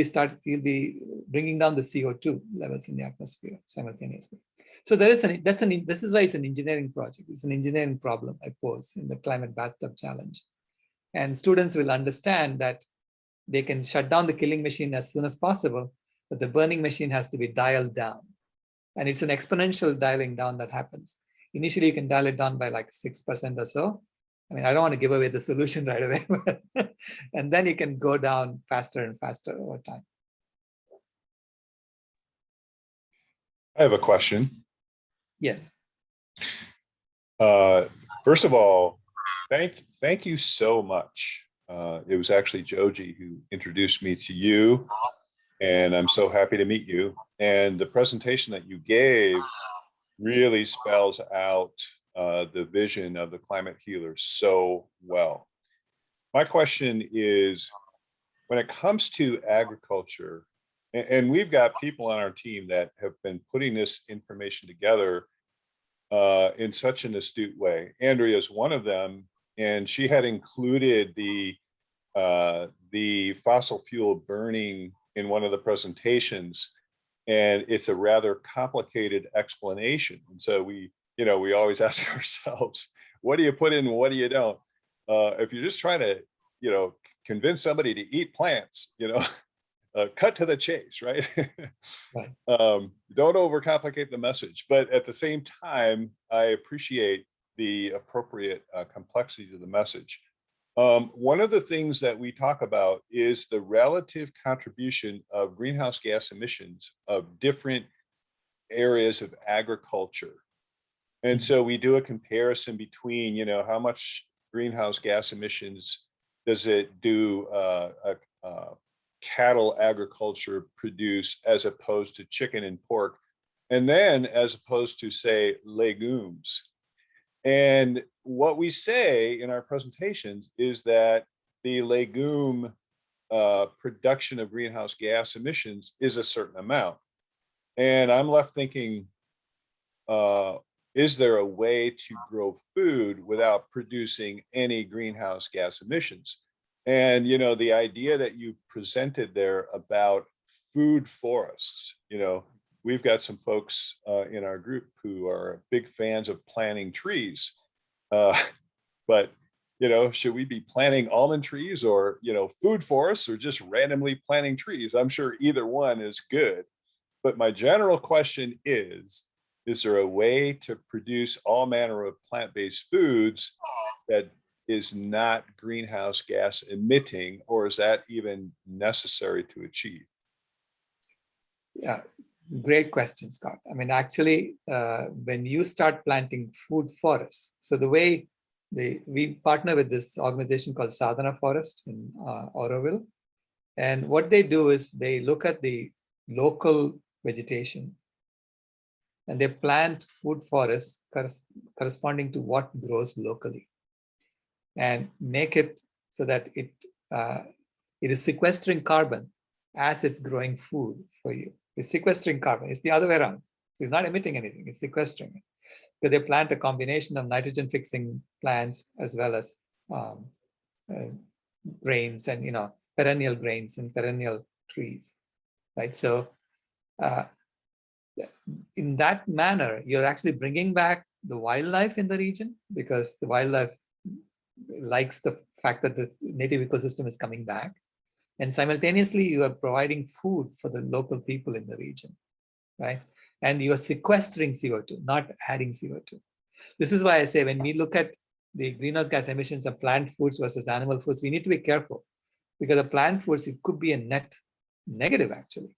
be bringing down the CO2 levels in the atmosphere simultaneously. So this is why it's an engineering project. It's an engineering problem I pose in the climate bathtub challenge. And students will understand that they can shut down the killing machine as soon as possible, but the burning machine has to be dialed down. And it's an exponential dialing down that happens. Initially, you can dial it down by like 6% or so. I mean, I don't want to give away the solution right away, but and then you can go down faster and faster over time. I have a question. Yes. First of all, thank you so much. It was actually Joji who introduced me to you, and I'm so happy to meet you. And the presentation that you gave really spells out the vision of the climate healers so well. My question is, when it comes to agriculture, and we've got people on our team that have been putting this information together in such an astute way. Andrea is one of them, and she had included the fossil fuel burning in one of the presentations, and it's a rather complicated explanation. And so we always ask ourselves, what do you put in and what do you don't? If you're just trying to, convince somebody to eat plants, cut to the chase, right? Right. Don't overcomplicate the message. But at the same time, I appreciate the appropriate complexity to the message. One of the things that we talk about is the relative contribution of greenhouse gas emissions of different areas of agriculture. And so we do a comparison between, how much greenhouse gas emissions does it do cattle agriculture produce as opposed to chicken and pork, and then as opposed to, say, legumes. And what we say in our presentations is that the legume production of greenhouse gas emissions is a certain amount. And I'm left thinking, is there a way to grow food without producing any greenhouse gas emissions? And, the idea that you presented there about food forests, we've got some folks in our group who are big fans of planting trees. But, should we be planting almond trees or, food forests, or just randomly planting trees? I'm sure either one is good. But my general question is there a way to produce all manner of plant-based foods that is not greenhouse gas emitting, or is that even necessary to achieve? Yeah, great question, Scott. I mean, actually, when you start planting food forests, so the way we partner with this organization called Sadhana Forest in Oroville, and what they do is they look at the local vegetation and they plant food forests corresponding to what grows locally, and make it so that it is sequestering carbon as it's growing food for you. It's sequestering carbon. It's the other way around. So it's not emitting anything, it's sequestering it. So they plant a combination of nitrogen fixing plants as well as grains and perennial grains and perennial trees, right? So in that manner, you're actually bringing back the wildlife in the region, because the wildlife likes the fact that the native ecosystem is coming back. And simultaneously, you are providing food for the local people in the region, right? And you are sequestering CO2, not adding CO2. This is why I say when we look at the greenhouse gas emissions of plant foods versus animal foods, we need to be careful, because the plant foods, it could be a net negative actually.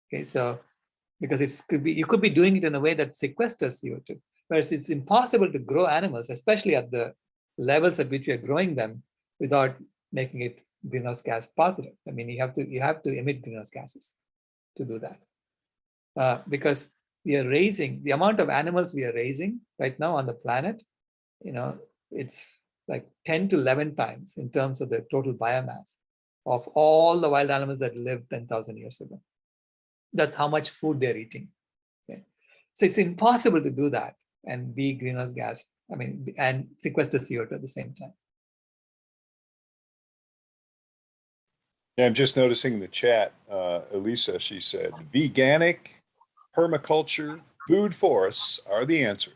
Okay, so because you could be doing it in a way that sequesters CO2, whereas it's impossible to grow animals, especially at the levels at which we are growing them, without making it greenhouse gas positive. I mean, you have to emit greenhouse gases to do that, because we are raising the amount of animals we are raising right now on the planet. It's like 10 to 11 times in terms of the total biomass of all the wild animals that lived 10,000 years ago. That's how much food they're eating. Okay? So it's impossible to do that and be greenhouse gas, and sequester CO2 at the same time. Yeah, I'm just noticing in the chat, Elisa, she said, veganic, permaculture, food forests are the answer.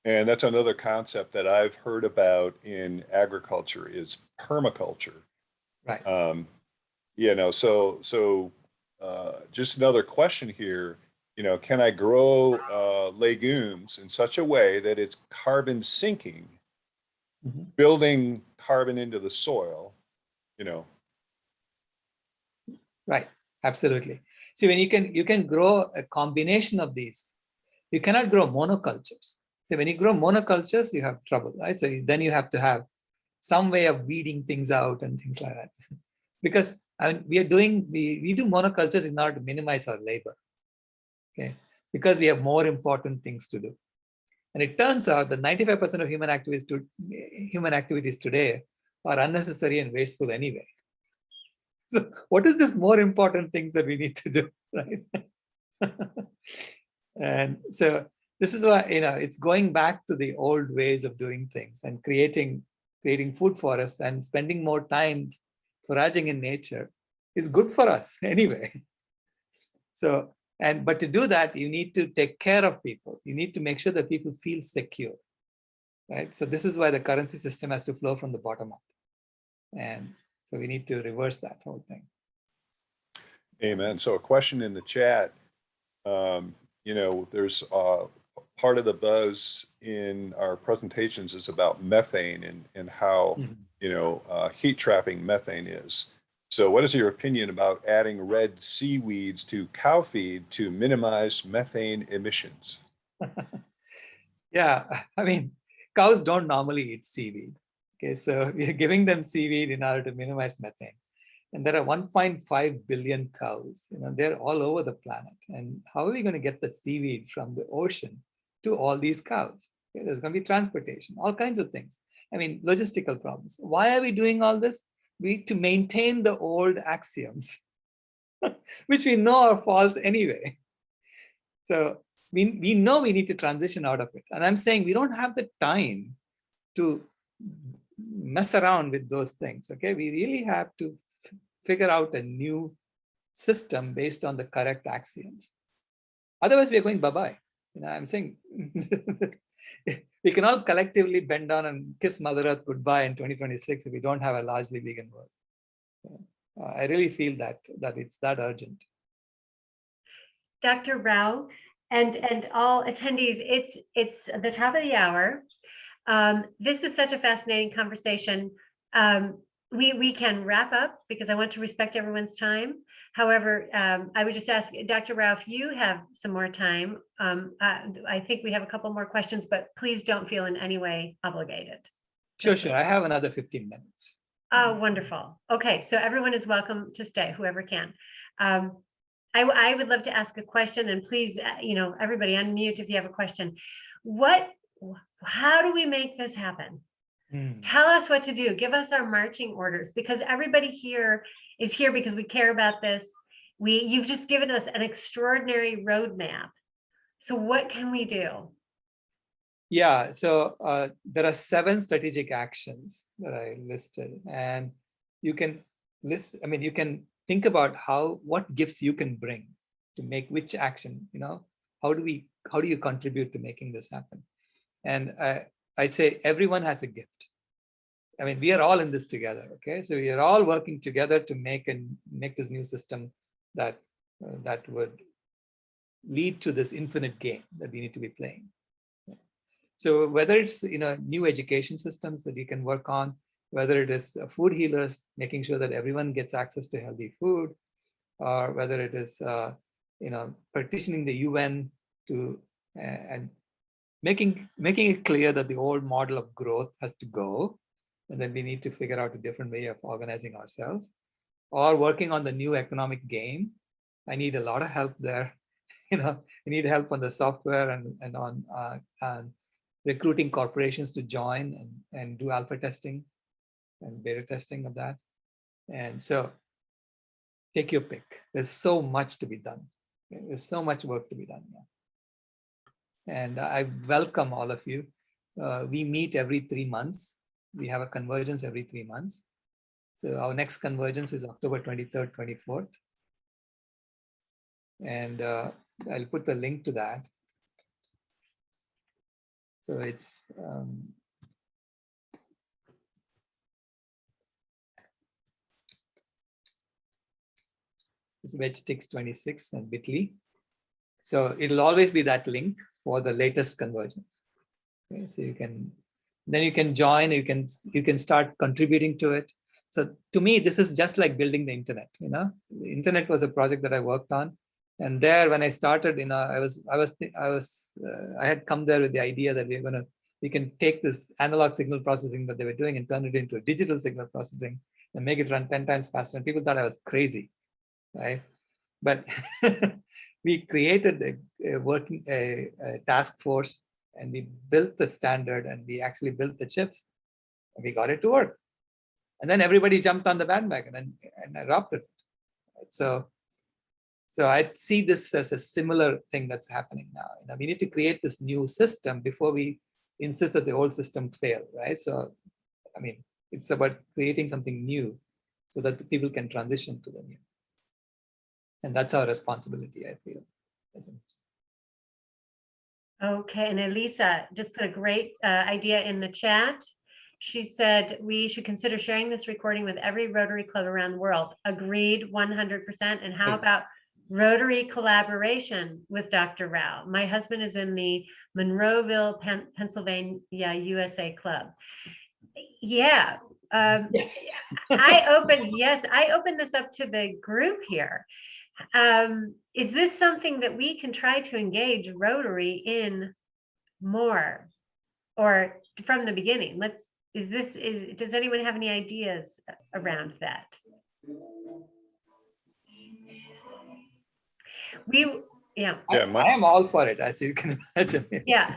And that's another concept that I've heard about in agriculture is permaculture. Right. just another question here. Can I grow legumes in such a way that it's carbon sinking, Mhm. building carbon into the soil? You know, Right, absolutely. See, when you can grow a combination of these, you cannot grow monocultures. So when you grow monocultures, you have trouble, right? So then you have to have some way of weeding things out and things like that. Because we do monocultures in order to minimize our labor, okay? Because we have more important things to do. And it turns out that 95% of human activities today are unnecessary and wasteful anyway. So what is this more important things that we need to do, right? And so this is why, it's going back to the old ways of doing things and creating food for us and spending more time foraging in nature is good for us anyway. So, but to do that, you need to take care of people. You need to make sure that people feel secure, right? So this is why the currency system has to flow from the bottom up. And so we need to reverse that whole thing. amen. So a question in the chat, there's part of the buzz in our presentations is about methane and how, heat trapping methane is. So what is your opinion about adding red seaweeds to cow feed to minimize methane emissions? Yeah, I mean, cows don't normally eat seaweed. Okay, so we're giving them seaweed in order to minimize methane. And there are 1.5 billion cows, they're all over the planet. And how are we going to get the seaweed from the ocean to all these cows? Okay, there's going to be transportation, all kinds of things. I mean, logistical problems. Why are we doing all this? To maintain the old axioms, which we know are false anyway. So we know we need to transition out of it. And I'm saying we don't have the time to mess around with those things. Okay, we really have to figure out a new system based on the correct axioms. Otherwise, we are going bye-bye. I'm saying we can all collectively bend down and kiss Mother Earth goodbye in 2026 if we don't have a largely vegan world. I really feel that it's that urgent. Dr. Rao and all attendees, it's the top of the hour. This is such a fascinating conversation. We can wrap up because I want to respect everyone's time. However, I would just ask Dr. Rao if you have some more time. I think we have a couple more questions, but please don't feel in any way obligated. Sure. I have another 15 minutes. Oh, wonderful. Okay, so everyone is welcome to stay, whoever can. I would love to ask a question, and please, everybody unmute if you have a question. How do we make this happen? Tell us what to do. Give us our marching orders, because everybody here is here because we care about this. You've just given us an extraordinary roadmap. So what can we do? Yeah, so there are 7 strategic actions that I listed, and you can you can think about what gifts you can bring to make which action. How do you contribute to making this happen? And I say everyone has a gift. I mean, we are all in this together. Okay, so we are all working together to make this new system that would lead to this infinite game that we need to be playing. So whether it's new education systems that you can work on, whether it is food healers, making sure that everyone gets access to healthy food, or whether it is petitioning the UN to and making it clear that the old model of growth has to go, and then we need to figure out a different way of organizing ourselves, or working on the new economic game. I need a lot of help there. I need help on the software and on recruiting corporations to join and do alpha testing and beta testing of that. And so take your pick. There's so much to be done. There's so much work to be done. Yeah. And I welcome all of you. We meet every 3 months. We have a convergence every 3 months. So our next convergence is October 23rd, 24th. And I'll put the link to that. So it's It's vegstix26 and bit.ly. So it'll always be that link for the latest conversions. Okay, so then you can join, you can start contributing to it. So to me, this is just like building the internet. The internet was a project that I worked on, and there when I started, I had come there with the idea that we can take this analog signal processing that they were doing and turn it into a digital signal processing and make it run 10 times faster. And people thought I was crazy, right? But we created a task force, and we built the standard, and we actually built the chips, and we got it to work. And then everybody jumped on the bandwagon and adopted it. So I see this as a similar thing that's happening now. We need to create this new system before we insist that the old system fail, right? So, it's about creating something new so that the people can transition to the new. And that's our responsibility, I feel. Okay, and Elisa just put a great idea in the chat. She said we should consider sharing this recording with every Rotary Club around the world. Agreed, 100%. And how about Rotary collaboration with Dr. Rao? My husband is in the Monroeville, Pennsylvania, USA Club. Yeah. Yes. I opened this up to the group here. Is this something that we can try to engage Rotary in more, or from the beginning? Does anyone have any ideas around that? I am all for it, as you can imagine. Yeah.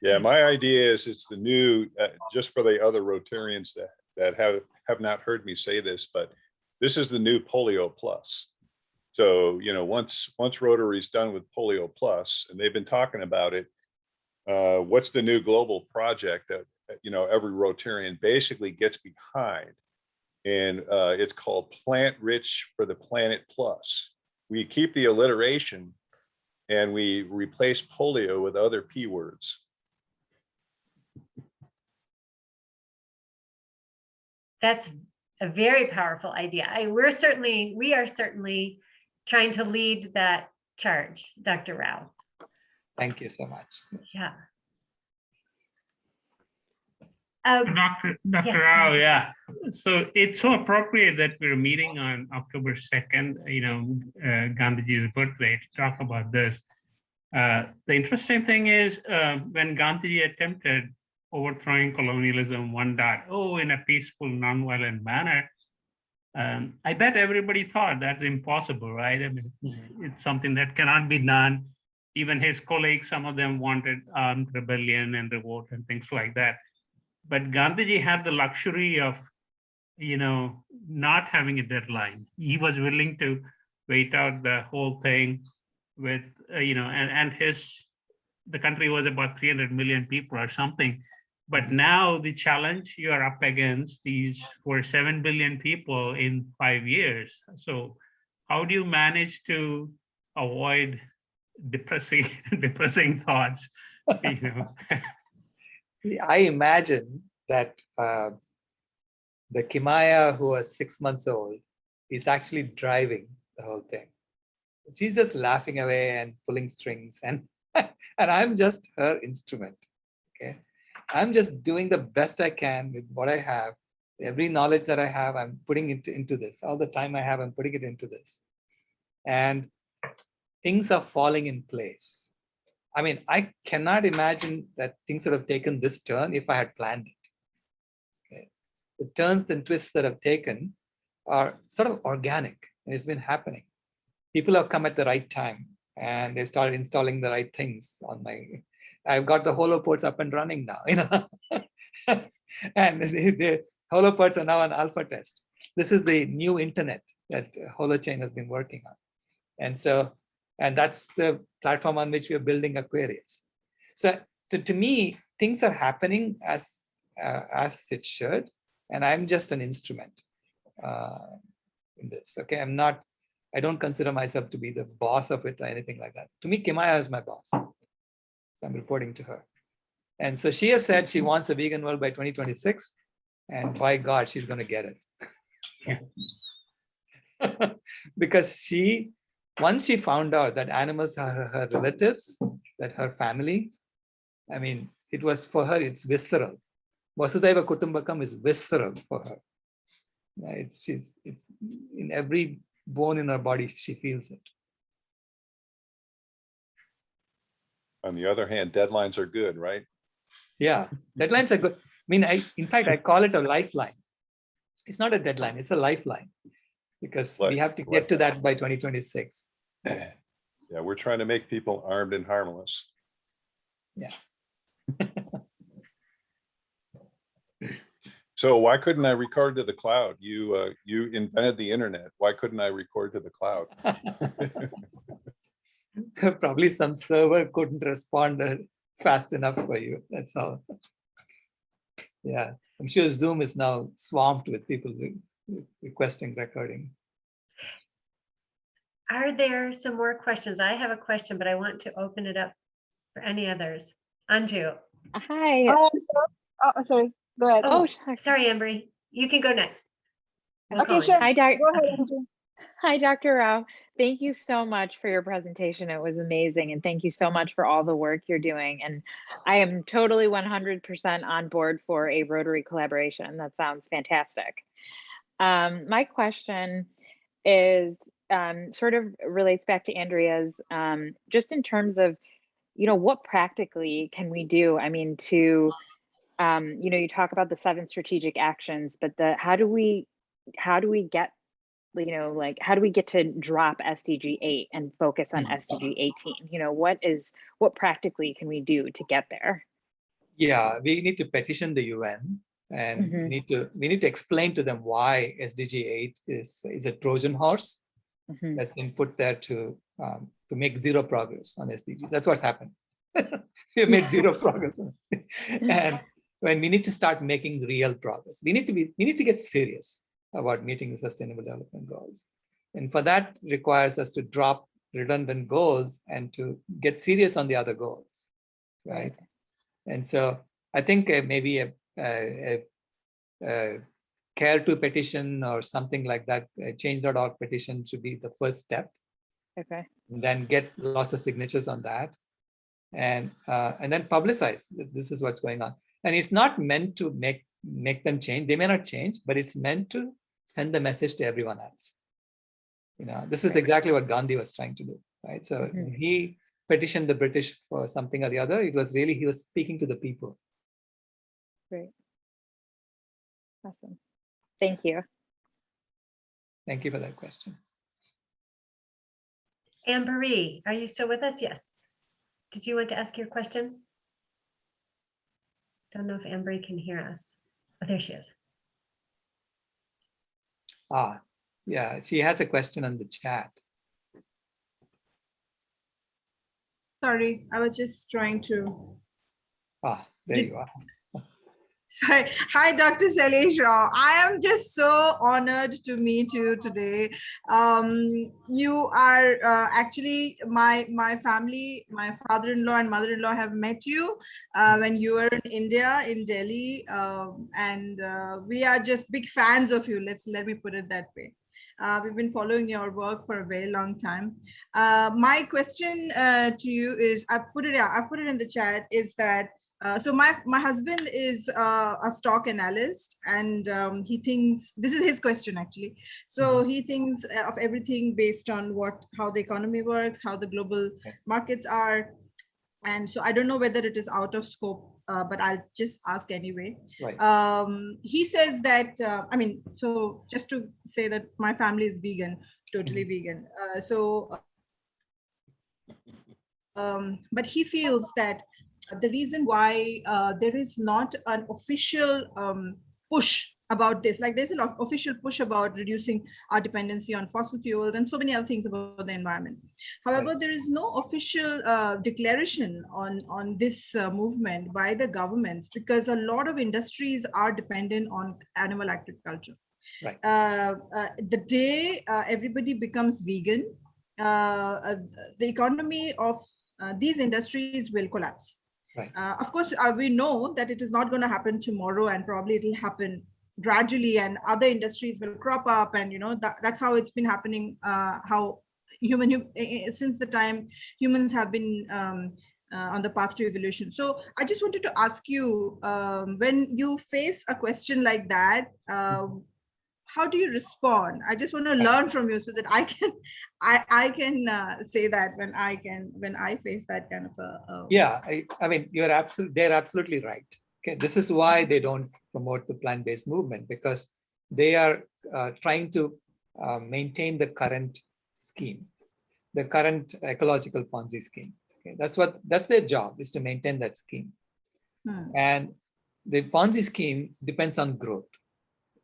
Yeah, my idea is it's the new, just for the other Rotarians that have not heard me say this, but this is the new Polio Plus. So, once Rotary's done with Polio Plus, and they've been talking about it, what's the new global project that, every Rotarian basically gets behind? And it's called Plant Rich for the Planet Plus. We keep the alliteration and we replace polio with other P words. That's a very powerful idea. We are certainly trying to lead that charge, Dr. Rao. Thank you so much. Yeah. Dr. Rao, yeah. So it's so appropriate that we're meeting on October 2nd, Gandhiji's birthday, to talk about this. The interesting thing is when Gandhiji attempted overthrowing colonialism 1.0 in a peaceful, nonviolent manner, I bet everybody thought that's impossible, right? It's something that cannot be done. Even his colleagues, some of them wanted armed rebellion and revolt and things like that. But Gandhiji had the luxury of, not having a deadline. He was willing to wait out the whole thing with, the country was about 300 million people or something. But now the challenge you are up against were 7 billion people in 5 years. So how do you manage to avoid depressing thoughts? I imagine that the Kimaya, who was 6 months old, is actually driving the whole thing. She's just laughing away and pulling strings, and I'm just her instrument. Okay, I'm just doing the best I can with what I have. Every knowledge that I have, I'm putting it into this. All the time I have, I'm putting it into this. And things are falling in place. I cannot imagine that things would have taken this turn if I had planned it. Okay. The turns and twists that have taken are sort of organic, and it's been happening. People have come at the right time, and they started installing the right things on I've got the holoports up and running now, and the holoports are now on alpha test. This is the new internet that Holochain has been working on. And that's the platform on which we are building Aquarius. So to me, things are happening as it should, and I'm just an instrument in this. Okay, I don't consider myself to be the boss of it or anything like that. To me, Kimaya is my boss. So I'm reporting to her. And so she has said she wants a vegan world by 2026. And by God, she's going to get it. because once she found out that animals are her relatives, that her family, I mean, it was for her, it's visceral. Vasudhaiva Kutumbakam is visceral for her. It's in every bone in her body, she feels it. On the other hand, deadlines are good, right? Yeah, deadlines are good. I mean, in fact, I call it a lifeline. It's not a deadline, it's a lifeline, because we have to get to that by 2026. Yeah, we're trying to make people armed and harmless. Yeah. So why couldn't I record to the cloud? You invented the internet. Why couldn't I record to the cloud? Probably some server couldn't respond fast enough for you. That's all. Yeah, I'm sure Zoom is now swamped with people requesting recording. Are there some more questions? I have a question, but I want to open it up for any others. Anju. Hi. Sorry, go ahead. Oh, sorry, Embry. You can go next. Okay, sure. Hi, Go ahead, Andrew. Hi, Dr. Rao. Thank you so much for your presentation. It was amazing. And thank you so much for all the work you're doing. And I am totally 100% on board for a Rotary collaboration. That sounds fantastic. My question is sort of relates back to Andrea's, just in terms of, what practically can we do? I mean, to, you talk about the 7 strategic actions, but how do we get, how do we get to drop SDG 8 and focus on SDG 18? What practically can we do to get there? Yeah, we need to petition the UN, and we need to explain to them why SDG 8 is a Trojan horse that's been put there to make zero progress on SDGs. That's what's happened. We have made zero progress. And when we need to start making real progress, we need to get serious about meeting the Sustainable Development Goals. And for that requires us to drop redundant goals and to get serious on the other goals, right? And so I think maybe a care to petition or something like that, a change.org petition should be the first step. Okay. And then get lots of signatures on that, and then publicize that this is what's going on. And it's not meant to make them change. They may not change, but it's meant to send the message to everyone else. This is exactly what Gandhi was trying to do, right? So when he petitioned the British for something or the other, it was really, he was speaking to the people. Great. Awesome. Thank you. Thank you for that question. Anne-Marie, are you still with us? Yes. Did you want to ask your question? Don't know if Anne-Marie can hear us. Oh, there she is. Yeah, she has a question on the chat. Sorry, I was just trying to. There you are. Sorry. Hi, Dr. Sailesh Rao. I am just so honored to meet you today. You are actually my family, my father-in-law and mother-in-law have met you when you were in India, in Delhi, and we are just big fans of you. Let me put it that way. We've been following your work for a very long time. My question to you is, I've put it in the chat, is that so my husband is a stock analyst, and he thinks, this is his question actually. So he thinks of everything based on how the economy works, how the global markets are. And so I don't know whether it is out of scope, but I'll just ask anyway. Right. He says that, so just to say that my family is vegan, totally vegan. But he feels that the reason why there is not an official push about this, like there's an official push about reducing our dependency on fossil fuels and so many other things about the environment. However, there is no official declaration on this movement by the governments, because a lot of industries are dependent on animal agriculture. Right. The day everybody becomes vegan, the economy of these industries will collapse. Right. Of course, we know that it is not going to happen tomorrow, and probably it will happen gradually, and other industries will crop up, and that's how it's been happening. How since the time humans have been on the path to evolution. So I just wanted to ask you, when you face a question like that, how do you respond? I just want to learn from you so that I can say that when I face that kind of a yeah. I mean, they're absolutely right. Okay, this is why they don't promote the plant-based movement, because they are trying to maintain the current scheme, the current ecological Ponzi scheme. Okay, that's their job, is to maintain that scheme. And the Ponzi scheme depends on growth.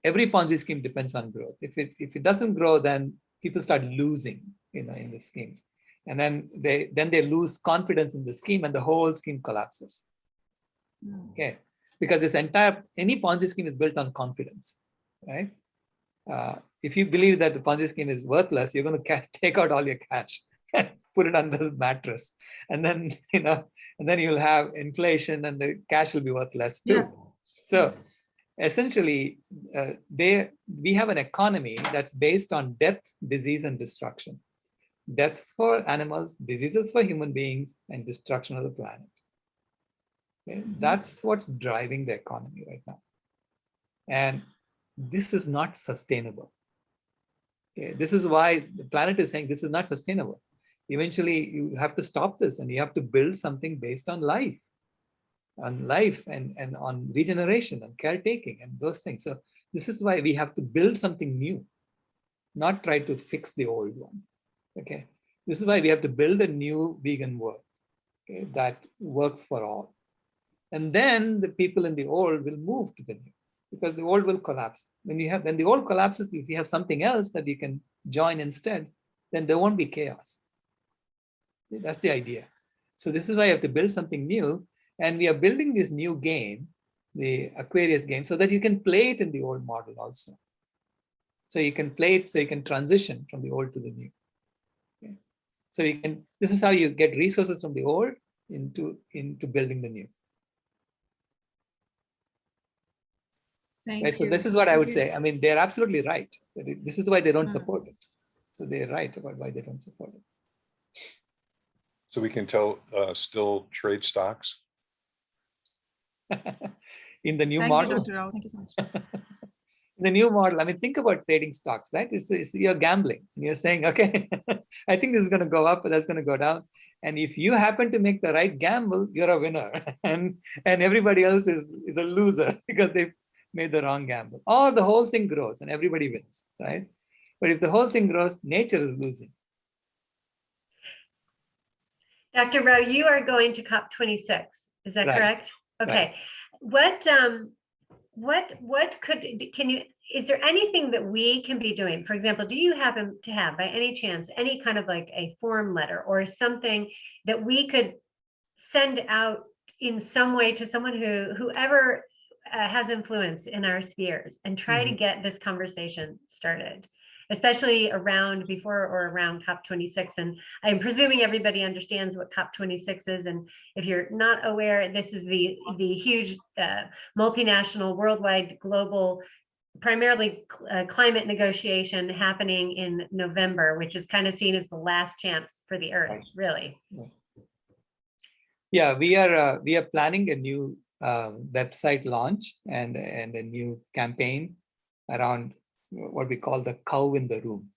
Every Ponzi scheme depends on growth. If it doesn't grow, then people start losing, in the scheme, and then they lose confidence in the scheme, and the whole scheme collapses. Okay, because any Ponzi scheme is built on confidence, right? If you believe that the Ponzi scheme is worthless, you're going to take out all your cash and put it under the mattress, and then you'll have inflation, and the cash will be worth less too. Yeah. So essentially, we have an economy that's based on death, disease, and destruction. Death for animals, diseases for human beings, and destruction of the planet. Okay? That's what's driving the economy right now. And this is not sustainable. Okay? This is why the planet is saying this is not sustainable. Eventually, you have to stop this, and you have to build something based on life. And on regeneration and caretaking and those things. So this is why we have to build something new, not try to fix the old one. Okay, this is why we have to build a new vegan world, okay, that works for all. And then the people in the old will move to the new, because the old will collapse. When the old collapses, if you have something else that you can join instead, then there won't be chaos. That's the idea. So this is why you have to build something new. And we are building this new game, the Aquarius game, so that you can play it in the old model also. So you can play it, so you can transition from the old to the new. Okay. So this is how you get resources from the old into building the new. Thank right? you. So this is what I would say. I mean, they're absolutely right. This is why they don't support it. So they're right about why they don't support it. So we can tell still trade stocks? In the new Thank model. you, Dr. Rao. Thank you so much. In the new model, I mean, think about trading stocks, right? You're gambling. And you're saying, okay, I think this is going to go up, but that's going to go down. And if you happen to make the right gamble, you're a winner. And everybody else is a loser because they've made the wrong gamble. Or the whole thing grows and everybody wins, right? But if the whole thing grows, nature is losing. Dr. Rao, you are going to COP26. Is that correct? Okay. Right. Is there anything that we can be doing? For example, do you happen to have, by any chance, any kind of like a form letter or something that we could send out in some way to someone whoever has influence in our spheres and try to get this conversation started, especially before or around COP26. And I'm presuming everybody understands what COP26 is. And if you're not aware, this is the huge multinational, worldwide, global, primarily climate negotiation happening in November, which is kind of seen as the last chance for the Earth, really. Yeah, we are planning a new website launch and a new campaign around what we call the cow in the room.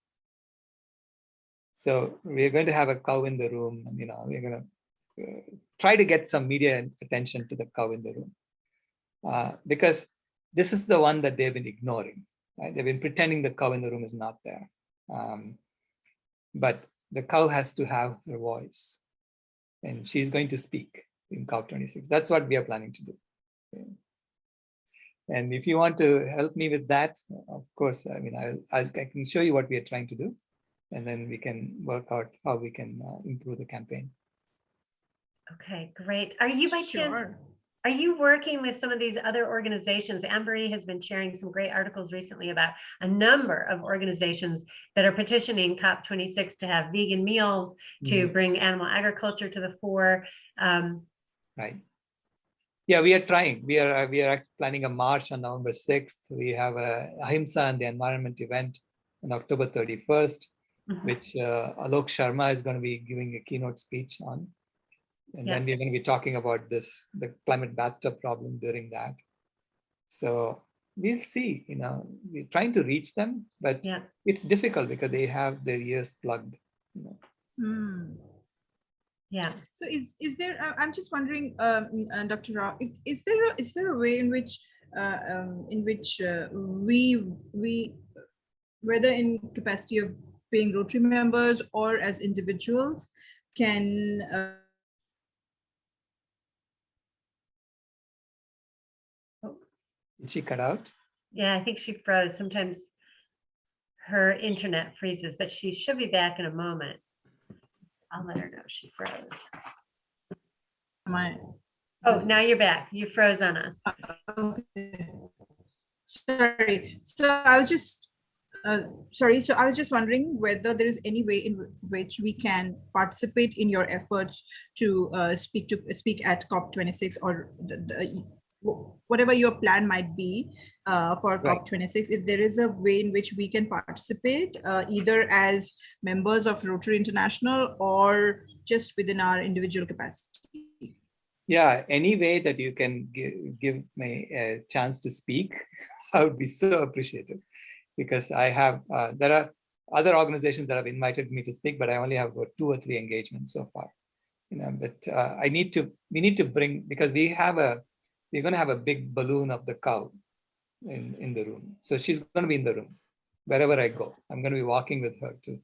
So we're going to have a cow in the room, and we're going to try to get some media attention to the cow in the room, because this is the one that they've been ignoring. Right? They've been pretending the cow in the room is not there, but the cow has to have her voice, and she's going to speak in COP26. That's what we are planning to do. Okay. And if you want to help me with that, of course, I mean, I can show you what we are trying to do, and then we can work out how we can improve the campaign. Okay, great. Are you by chance, are you working with some of these other organizations? Anne-Marie has been sharing some great articles recently about a number of organizations that are petitioning COP26 to have vegan meals, to bring animal agriculture to the fore. Right. Yeah, we are trying. We are planning a march on November 6th. We have a Ahimsa and the environment event on October 31st, which Alok Sharma is going to be giving a keynote speech on. And then we're going to be talking about the climate bathtub problem during that. So we'll see, we're trying to reach them, but it's difficult because they have their ears plugged. Yeah. So is there? I'm just wondering, Dr. Rao, is there a way in which we whether in capacity of being Rotary members or as individuals can Did she cut out? Yeah, I think she froze. Sometimes her internet freezes, but she should be back in a moment. I'll let her know she froze. Oh, now you're back. You froze on us. Okay. Sorry. So I was just So I was just wondering whether there is any way in which we can participate in your efforts to speak at COP26 or whatever your plan might be for COP26. If there is a way in which we can participate, either as members of Rotary International or just within our individual capacity. Yeah, any way that you can give me a chance to speak, I would be so appreciative. Because I have, there are other organizations that have invited me to speak, but I only have about 2 or 3 engagements so far. But we need to bring, because we're going to have a big balloon of the cow in the room. So she's going to be in the room wherever I go. I'm going to be walking with her too.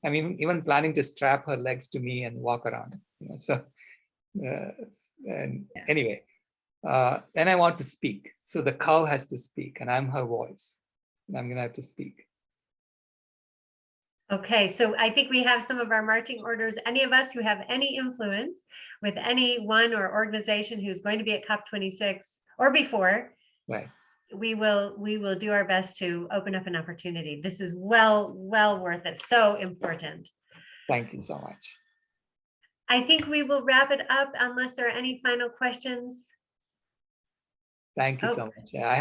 I'm even planning to strap her legs to me and walk around. Anyway, then I want to speak. So the cow has to speak, and I'm her voice. I'm going to have to speak. Okay, so I think we have some of our marching orders. Any of us who have any influence with anyone or organization who's going to be at COP26 or before, we will do our best to open up an opportunity. This is well worth it. So important. Thank you so much. I think we will wrap it up unless there are any final questions. Thank you so much.